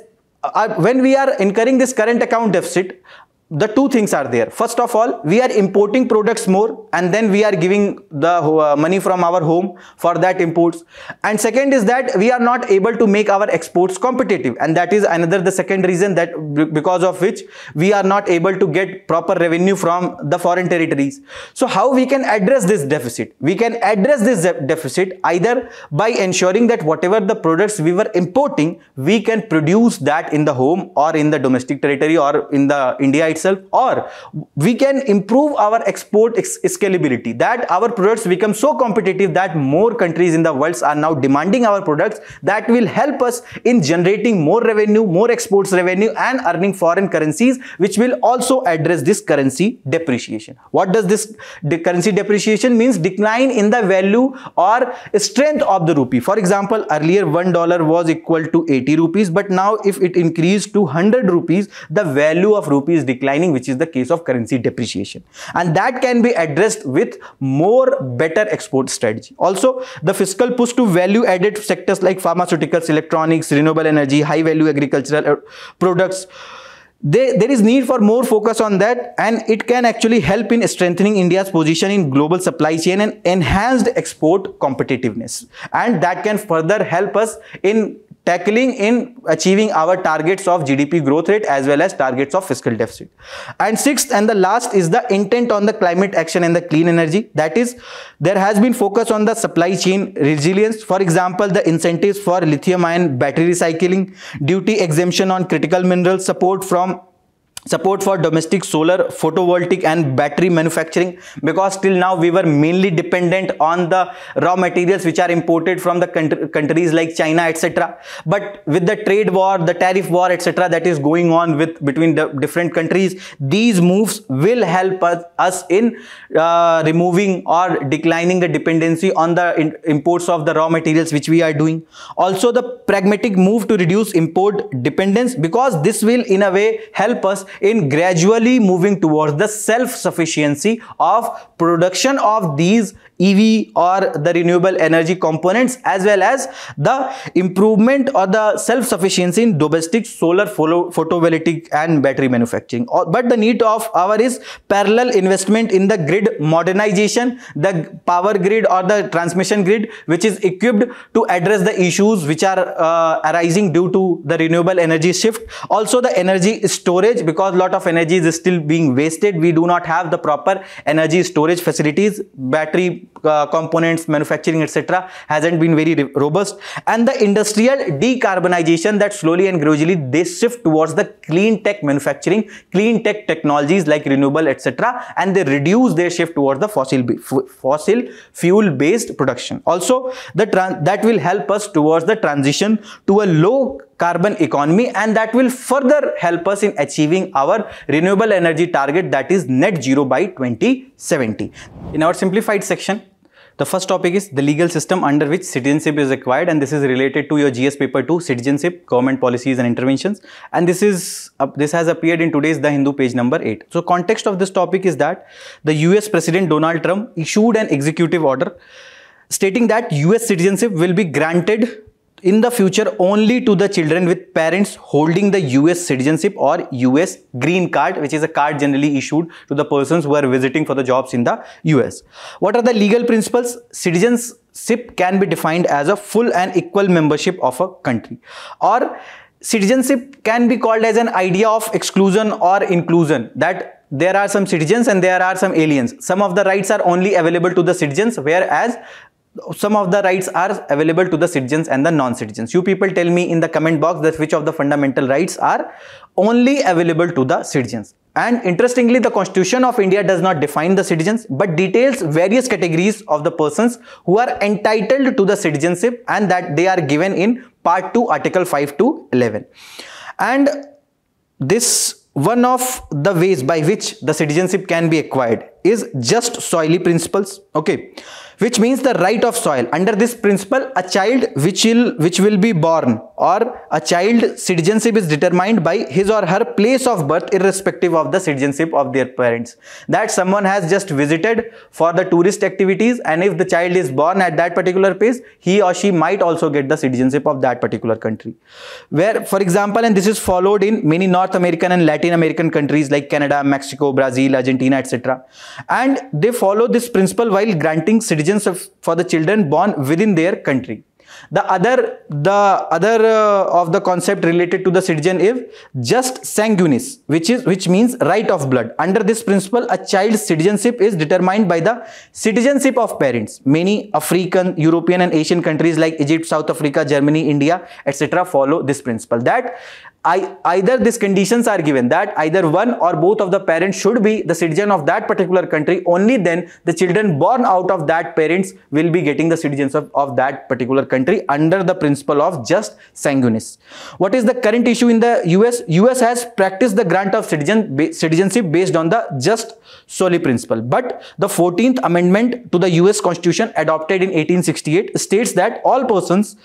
S1: when we are incurring this current account deficit, the two things are there. First of all, we are importing products more and then we are giving the money from our home for that imports. And second is that we are not able to make our exports competitive, and that is another the second reason that because of which we are not able to get proper revenue from the foreign territories. So how we can address this deficit? We can address this deficit either by ensuring that whatever the products we were importing, we can produce that in the home or in the domestic territory or in the India itself, or we can improve our export scalability, that our products become so competitive that more countries in the world are now demanding our products. That will help us in generating more revenue, more exports revenue and earning foreign currencies, which will also address this currency depreciation. What does this currency depreciation means? Decline in the value or strength of the rupee. For example, earlier $1 was equal to 80 rupees, but now if it increased to 100 rupees, the value of rupee is declining, which is the case of currency depreciation, and that can be addressed with more better export strategy. Also, the fiscal push to value added sectors like pharmaceuticals, electronics, renewable energy, high value agricultural products, there is need for more focus on that, and it can actually help in strengthening India's position in global supply chain and enhanced export competitiveness, and that can further help us in tackling in achieving our targets of GDP growth rate as well as targets of fiscal deficit. And sixth and the last is the intent on the climate action and the clean energy. That is, there has been focus on the supply chain resilience. For example, the incentives for lithium ion battery recycling, duty exemption on critical minerals, support from support for domestic solar, photovoltaic and battery manufacturing, because till now we were mainly dependent on the raw materials which are imported from the countries like China, etc. But with the trade war, the tariff war, etc. that is going on between the different countries, these moves will help us in removing or declining the dependency on the imports of the raw materials which we are doing. Also the pragmatic move to reduce import dependence, because this will in a way help us in gradually moving towards the self-sufficiency of production of these EV or the renewable energy components, as well as the improvement or the self-sufficiency in domestic solar, photovoltaic and battery manufacturing. But the need of our is parallel investment in the grid modernization, the power grid or the transmission grid, which is equipped to address the issues which are arising due to the renewable energy shift. Also the energy storage, because a lot of energy is still being wasted. We do not have the proper energy storage facilities. Battery components manufacturing, etc. hasn't been very robust. And the industrial decarbonization, that slowly and gradually they shift towards the clean tech manufacturing, clean tech technologies like renewable, etc. and they reduce their shift towards the fossil fuel based production. Also that will help us towards the transition to a low carbon economy, and that will further help us in achieving our renewable energy target, that is net zero by 2070. In our simplified section, the first topic is the legal system under which citizenship is acquired, and this is related to your GS paper 2, citizenship, government policies and interventions, and this has appeared in today's The Hindu page number 8. So context of this topic is that the US President Donald Trump issued an executive order stating that US citizenship will be granted in the future only to the children with parents holding the US citizenship or US green card, which is a card generally issued to the persons who are visiting for the jobs in the US. What are the legal principles? Citizenship can be defined as a full and equal membership of a country, or citizenship can be called as an idea of exclusion or inclusion, that there are some citizens and there are some aliens. Some of the rights are only available to the citizens, whereas some of the rights are available to the citizens and the non-citizens. You people tell me in the comment box that which of the fundamental rights are only available to the citizens. And interestingly, the Constitution of India does not define the citizens, but details various categories of the persons who are entitled to the citizenship, and that they are given in Part 2, Article 5 to 11. And this one of the ways by which the citizenship can be acquired is just soily principles, okay, which means the right of soil. Under this principle, a child which will be born, or a child citizenship is determined by his or her place of birth irrespective of the citizenship of their parents. That someone has just visited for the tourist activities, and if the child is born at that particular place, he or she might also get the citizenship of that particular country. Where, for example, and this is followed in many North American and Latin American countries like Canada, Mexico, Brazil, Argentina, etc. And they follow this principle while granting citizenship for the children born within their country. The other of the concept related to the citizen is just sanguinis, which means right of blood. Under this principle, a child's citizenship is determined by the citizenship of parents. Many African, European and Asian countries like Egypt, South Africa, Germany, India, etc. follow this principle, that either these conditions are given, that either one or both of the parents should be the citizen of that particular country, only then the children born out of that parents will be getting the citizenship of that particular country under the principle of just sanguinis. What is the current issue in the US? US has practiced the grant of citizenship based on the just solely principle. But the 14th Amendment to the US Constitution adopted in 1868 states that all persons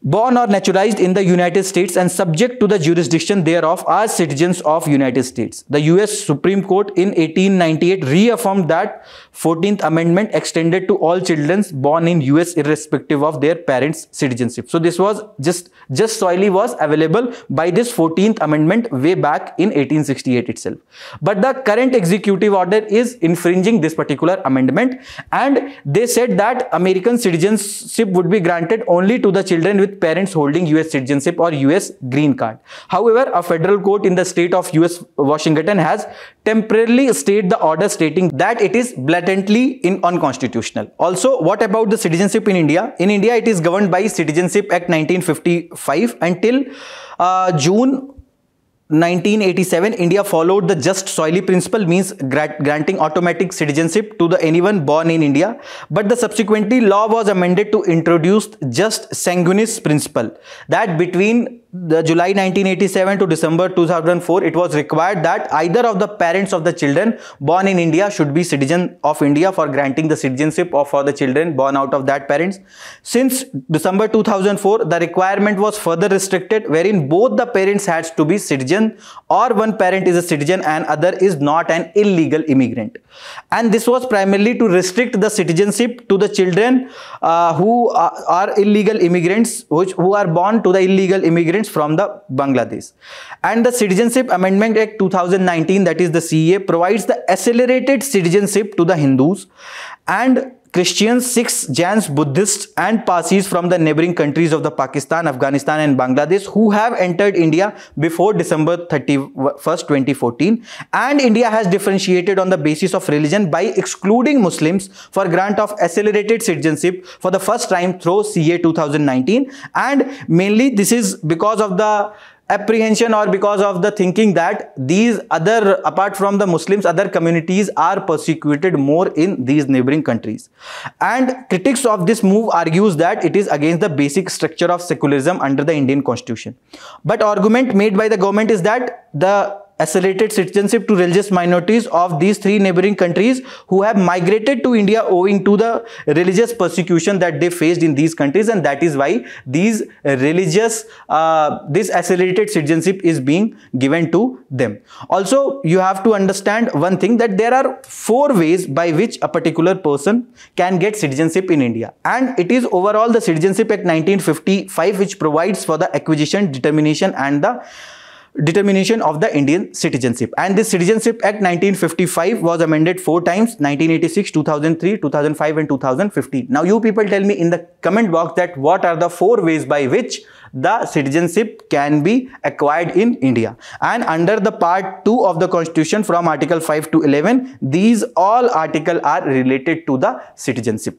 S1: born or naturalized in the United States and subject to the jurisdiction thereof are citizens of United States. The US Supreme Court in 1898 reaffirmed that 14th Amendment extended to all children born in US irrespective of their parents' citizenship. So this was just solely was available by this 14th Amendment way back in 1868 itself. But the current executive order is infringing this particular amendment, and they said that American citizenship would be granted only to the children with parents holding US citizenship or US green card. However, a federal court in the state of US Washington has temporarily stayed the order stating that it is blatantly unconstitutional. Also, what about the citizenship in India? In India, it is governed by Citizenship Act 1955 until June 1987, India followed the just soili principle, means granting automatic citizenship to the anyone born in India. But the subsequently law was amended to introduce just sanguinis principle, that between the July 1987 to December 2004, it was required that either of the parents of the children born in India should be citizen of India for granting the citizenship or for the children born out of that parents. Since December 2004, the requirement was further restricted, wherein both the parents had to be citizen, or one parent is a citizen and other is not an illegal immigrant. And this was primarily to restrict the citizenship to the children who are illegal immigrants, who are born to the illegal immigrants from the Bangladesh. And the Citizenship Amendment Act 2019, that is the CA, provides the accelerated citizenship to the Hindus and Christians, Sikhs, Jains, Buddhists and Parsis from the neighboring countries of the Pakistan, Afghanistan and Bangladesh who have entered India before December 31st, 2014. And India has differentiated on the basis of religion by excluding Muslims for grant of accelerated citizenship for the first time through CA 2019. And mainly this is because of the apprehension or because of the thinking that these other, apart from the Muslims, other communities are persecuted more in these neighboring countries. And critics of this move argues that it is against the basic structure of secularism under the Indian Constitution. But argument made by the government is that the accelerated citizenship to religious minorities of these three neighboring countries who have migrated to India owing to the religious persecution that they faced in these countries, and that is why these religious this accelerated citizenship is being given to them. Also, you have to understand one thing, that there are 4 ways by which a particular person can get citizenship in India, and it is overall the Citizenship Act 1955 which provides for the acquisition, determination and the determination of the Indian citizenship. And this Citizenship Act 1955 was amended 4 times: 1986, 2003, 2005 and 2015. Now you people tell me in the comment box that what are the 4 ways by which the citizenship can be acquired in India. And under the part 2 of the Constitution, from Article 5 to 11, these all articles are related to the citizenship.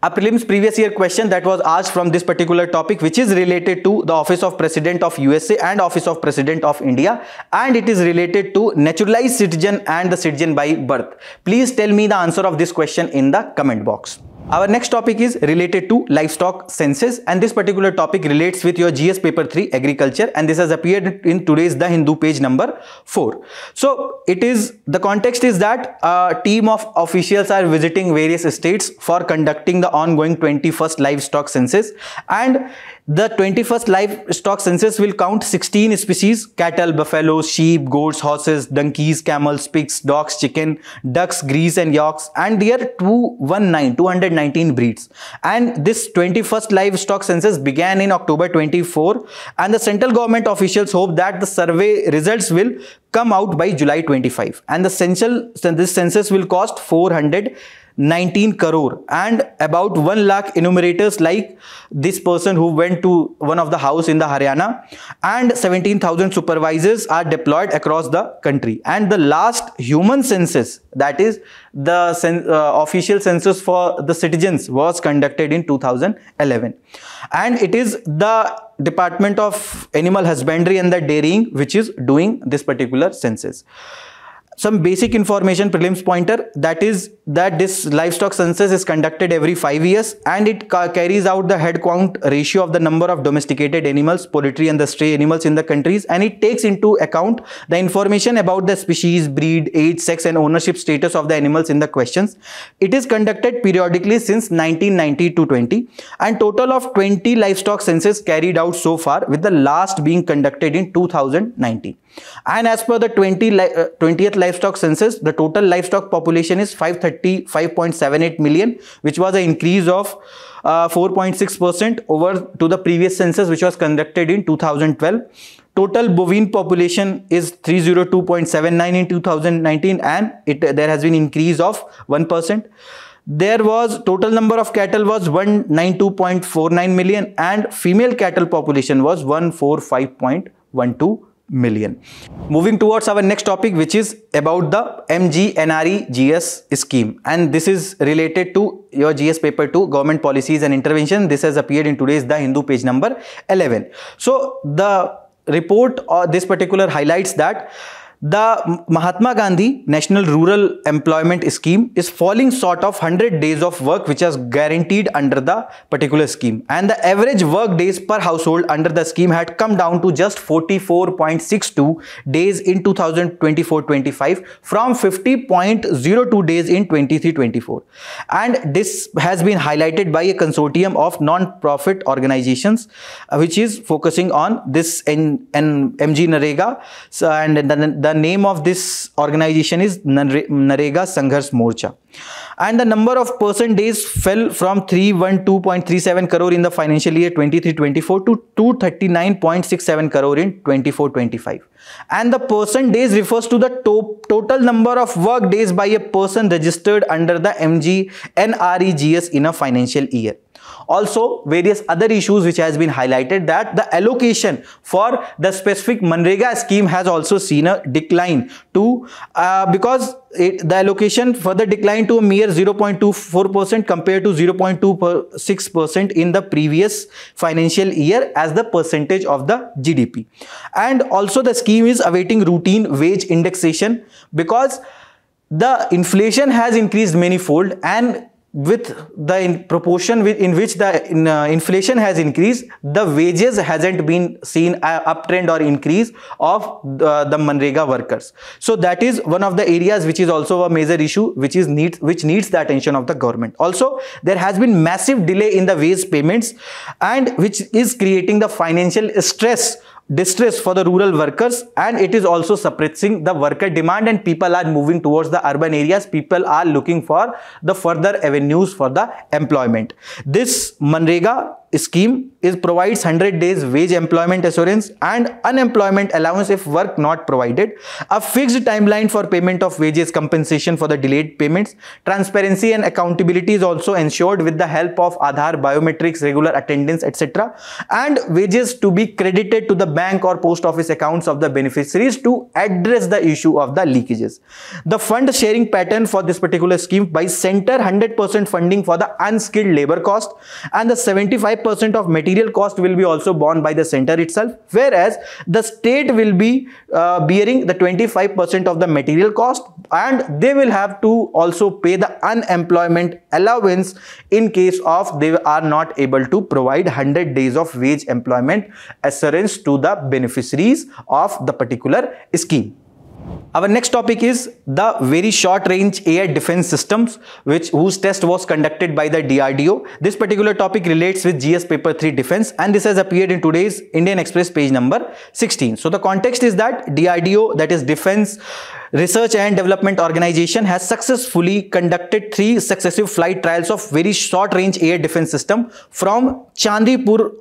S1: A prelims previous year question that was asked from this particular topic, which is related to the Office of President of USA and Office of President of India, and it is related to naturalized citizen and the citizen by birth. Please tell me the answer of this question in the comment box. Our next topic is related to livestock census, and this particular topic relates with your GS paper 3 agriculture, and this has appeared in today's The Hindu page number 4. So it is, the context is that a team of officials are visiting various states for conducting the ongoing 21st livestock census, and the 21st livestock census will count 16 species: cattle, buffaloes, sheep, goats, horses, donkeys, camels, pigs, dogs, chicken, ducks, geese and yaks, and there are 219 breeds. And this 21st livestock census began in October 24, and the central government officials hope that the survey results will come out by July 25, and this census will cost 419 crore, and about 1 lakh enumerators like this person who went to one of the house in the Haryana, and 17,000 supervisors are deployed across the country. And the last human census, that is the official census for the citizens, was conducted in 2011, and it is the Department of Animal Husbandry and the Dairying which is doing this particular census. Some basic information prelims pointer, that is that this livestock census is conducted every 5 years, and it carries out the head count ratio of the number of domesticated animals, poultry and the stray animals in the countries, and it takes into account the information about the species, breed, age, sex and ownership status of the animals in the questions. It is conducted periodically since 1990 to 20, and total of 20 livestock census carried out so far, with the last being conducted in 2019. And as per the 20th livestock census, the total livestock population is 535.78 million, which was an increase of 4.6% over to the previous census, which was conducted in 2012. Total bovine population is 302.79 in 2019, and there has been increase of 1%. There was total number of cattle was 192.49 million, and female cattle population was 145.12 million. Moving towards our next topic, which is about the MGNREGS scheme, and this is related to your GS paper 2, government policies and intervention. This has appeared in today's The Hindu page number 11. So the report or this particular highlights that the Mahatma Gandhi National Rural Employment Scheme is falling short of 100 days of work which is guaranteed under the particular scheme, and the average work days per household under the scheme had come down to just 44.62 days in 2024-25 from 50.02 days in 23-24, and this has been highlighted by a consortium of non-profit organizations which is focusing on this in MGNREGS, and the name of this organization is Narega Sangharsh Morcha. And the number of person days fell from 312.37 crore in the financial year 23-24 to 239.67 crore in 24-25. And the person days refers to the total number of work days by a person registered under the MGNREGS in a financial year. Also, various other issues which has been highlighted, that the allocation for the specific MGNREGA scheme has also seen a decline to because the allocation further declined to a mere 0.24% compared to 0.26% in the previous financial year as the percentage of the GDP. And also the scheme is awaiting routine wage indexation because the inflation has increased manifold, and with the proportion in which the inflation has increased, the wages hasn't been seen a uptrend or increase of the MGNREGA workers. So that is one of the areas which is also a major issue which needs the attention of the government. Also, there has been massive delay in the wage payments, and which is creating the financial distress for the rural workers, and it is also suppressing the worker demand, and people are moving towards the urban areas. People are looking for the further avenues for the employment. This MGNREGA scheme provides 100 days wage employment assurance and unemployment allowance if work not provided, a fixed timeline for payment of wages, compensation for the delayed payments. Transparency and accountability is also ensured with the help of Aadhaar, biometrics, regular attendance, etc., and wages to be credited to the bank or post office accounts of the beneficiaries to address the issue of the leakages. The fund sharing pattern for this particular scheme: by center 100% funding for the unskilled labor cost, and the 75% of material cost will be also borne by the center itself, whereas the state will be bearing the 25% of the material cost, and they will have to also pay the unemployment allowance in case of they are not able to provide 100 days of wage employment assurance to the beneficiaries of the particular scheme. Our next topic is the very short range air defense systems whose test was conducted by the DRDO. This particular topic relates with GS paper 3 defense, and this has appeared in today's Indian Express page number 16. So the context is that DRDO, that is Defense Research and Development Organization, has successfully conducted 3 successive flight trials of very short range air defense system from Chandipur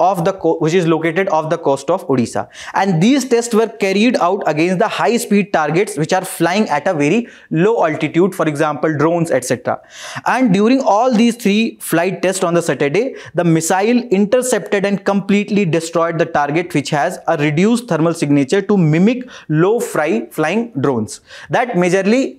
S1: which is located off the coast of Odisha, and these tests were carried out against the high speed targets which are flying at a very low altitude, for example drones, etc. And during all these 3 flight tests on the Saturday, the missile intercepted and completely destroyed the target, which has a reduced thermal signature to mimic low flying drones. That majorly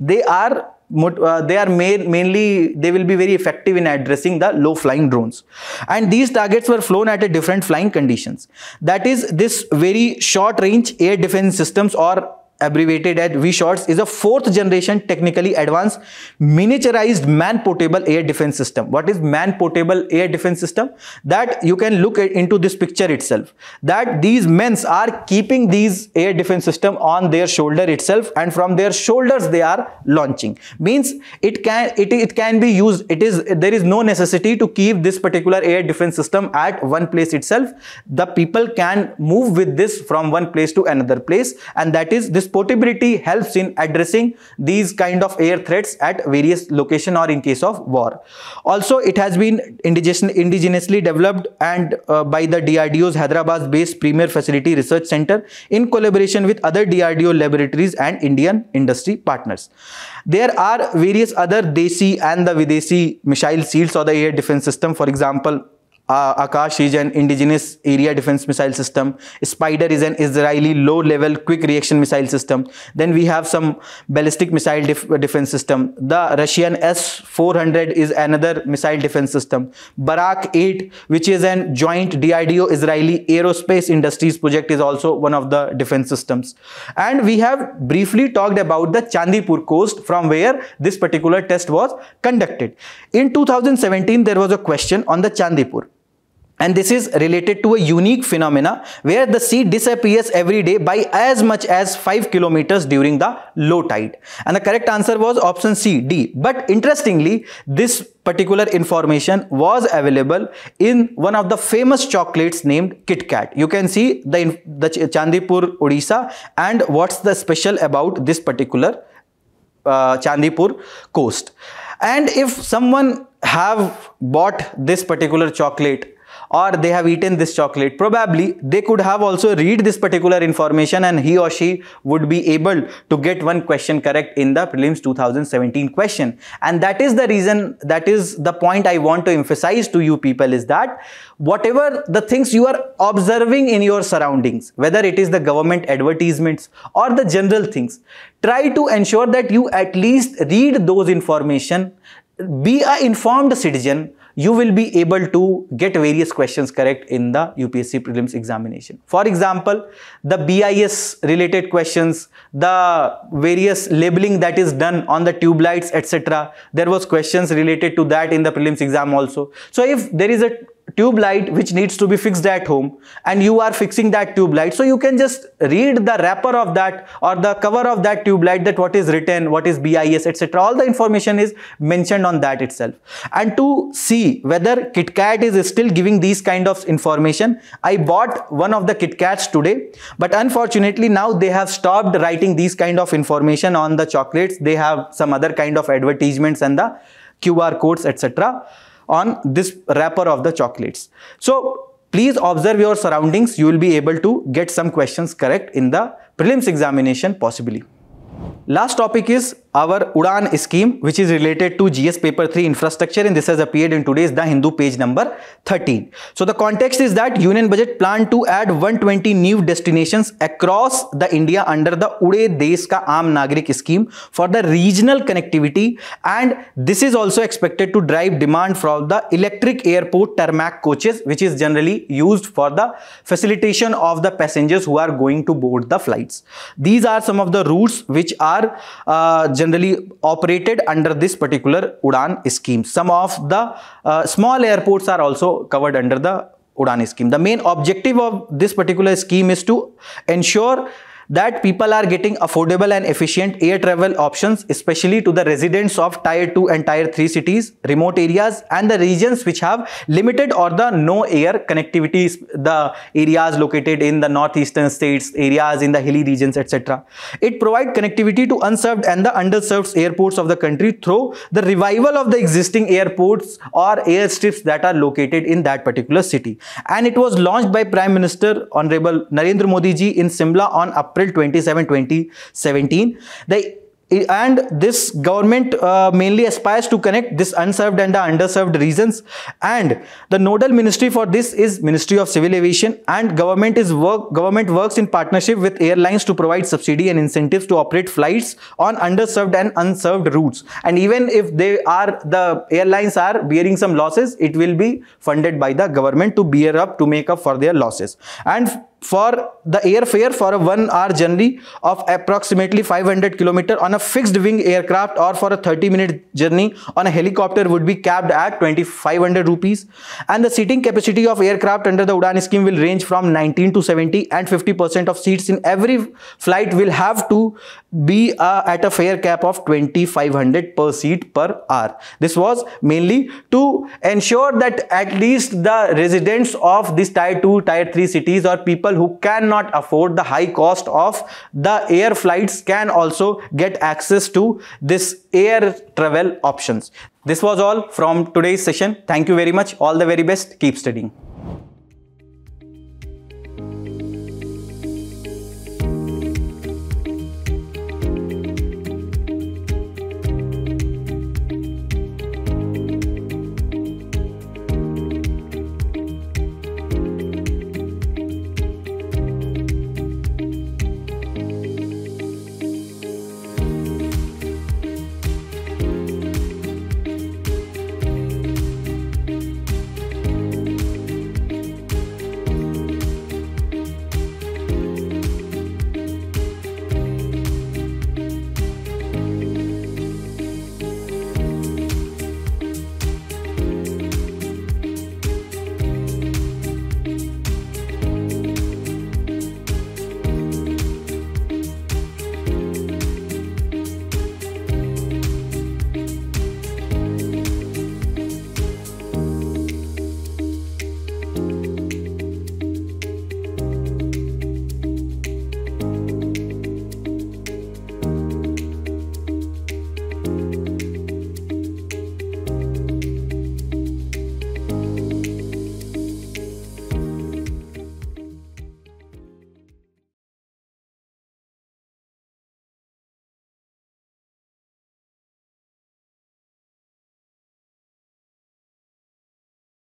S1: they will be very effective in addressing the low flying drones, and these targets were flown at a different flying conditions. That is, this very short range air defense systems, or abbreviated as VSHOTS, is a 4th generation technically advanced miniaturized man-portable air defense system. What is man-portable air defense system? That you can look into this picture itself, that these men are keeping these air defense system on their shoulder itself, and from their shoulders they are launching. Means it can be used. There is no necessity to keep this particular air defense system at one place itself. The people can move with this from one place to another place, and that is, this portability helps in addressing these kind of air threats at various locations or in case of war. Also, it has been indigenously developed and by the DRDO's Hyderabad based Premier Facility Research Center in collaboration with other DRDO laboratories and Indian industry partners. There are various other Desi and the Videshi missile shields or the air defense system. For example, Akash is an indigenous area defense missile system. Spider is an Israeli low-level quick reaction missile system. Then we have some ballistic missile defense system. The Russian S-400 is another missile defense system. Barak 8, which is an joint DRDO Israeli aerospace industries project, is also one of the defense systems. And we have briefly talked about the Chandipur coast, from where this particular test was conducted. In 2017, there was a question on the Chandipur. And this is related to a unique phenomena where the sea disappears every day by as much as 5 kilometers during the low tide. And the correct answer was option C, D. But interestingly, this particular information was available in one of the famous chocolates named Kit Kat. You can see the Chandipur, Odisha, and what's the special about this particular Chandipur coast. And if someone have bought this particular chocolate, or they have eaten this chocolate, probably they could have also read this particular information, and he or she would be able to get one question correct in the prelims 2017 question. And that is the reason, that is the point I want to emphasize to you people, is that whatever the things you are observing in your surroundings, whether it is the government advertisements or the general things, try to ensure that you at least read those information. Be an informed citizen. You will be able to get various questions correct in the UPSC prelims examination. For example, the BIS related questions, the various labeling that is done on the tube lights, etc. There was questions related to that in the prelims exam also. So if there is a tube light which needs to be fixed at home and you are fixing that tube light, so you can just read the wrapper of that or the cover of that tube light, that what is written, what is BIS, etc. All the information is mentioned on that itself. And to see whether Kit Kat is still giving these kind of information, I bought one of the Kit Kats today, but unfortunately now they have stopped writing these kind of information on the chocolates. They have some other kind of advertisements and the QR codes, etc. on this wrapper of the chocolates. So please observe your surroundings. You will be able to get some questions correct in the prelims examination possibly. Last topic is our UDAN scheme, which is related to GS paper 3 infrastructure, and this has appeared in today's The Hindu page number 13. So the context is that Union Budget planned to add 120 new destinations across the India under the Ude Desh Ka Aam Nagrik scheme for the regional connectivity, and this is also expected to drive demand from the electric airport tarmac coaches, which is generally used for the facilitation of the passengers who are going to board the flights. These are some of the routes which are generally operated under this particular UDAN scheme. Some of the small airports are also covered under the UDAN scheme. The main objective of this particular scheme is to ensure that people are getting affordable and efficient air travel options, especially to the residents of Tier 2 and Tier 3 cities, remote areas, and the regions which have limited or the no air connectivity, the areas located in the northeastern states, areas in the hilly regions, etc. It provides connectivity to unserved and the underserved airports of the country through the revival of the existing airports or airstrips that are located in that particular city. And it was launched by Prime Minister Honorable Narendra Modi ji in Simla on April 27, 2017. And this government mainly aspires to connect this unserved and the underserved regions, and the nodal ministry for this is Ministry of Civil Aviation, and government works in partnership with airlines to provide subsidy and incentives to operate flights on underserved and unserved routes. And even if the airlines are bearing some losses, it will be funded by the government to make up for their losses. And for the airfare for a 1 hour journey of approximately 500 km on a fixed wing aircraft or for a 30-minute journey on a helicopter would be capped at 2,500 rupees. And the seating capacity of aircraft under the UDAN scheme will range from 19 to 70, and 50% of seats in every flight will have to be at a fare cap of 2,500 per seat per hour. This was mainly to ensure that at least the residents of these Tier 2, Tier 3 cities or people who cannot afford the high cost of the air flights can also get access to this air travel options. This was all from today's session. Thank you very much. All the very best. Keep studying.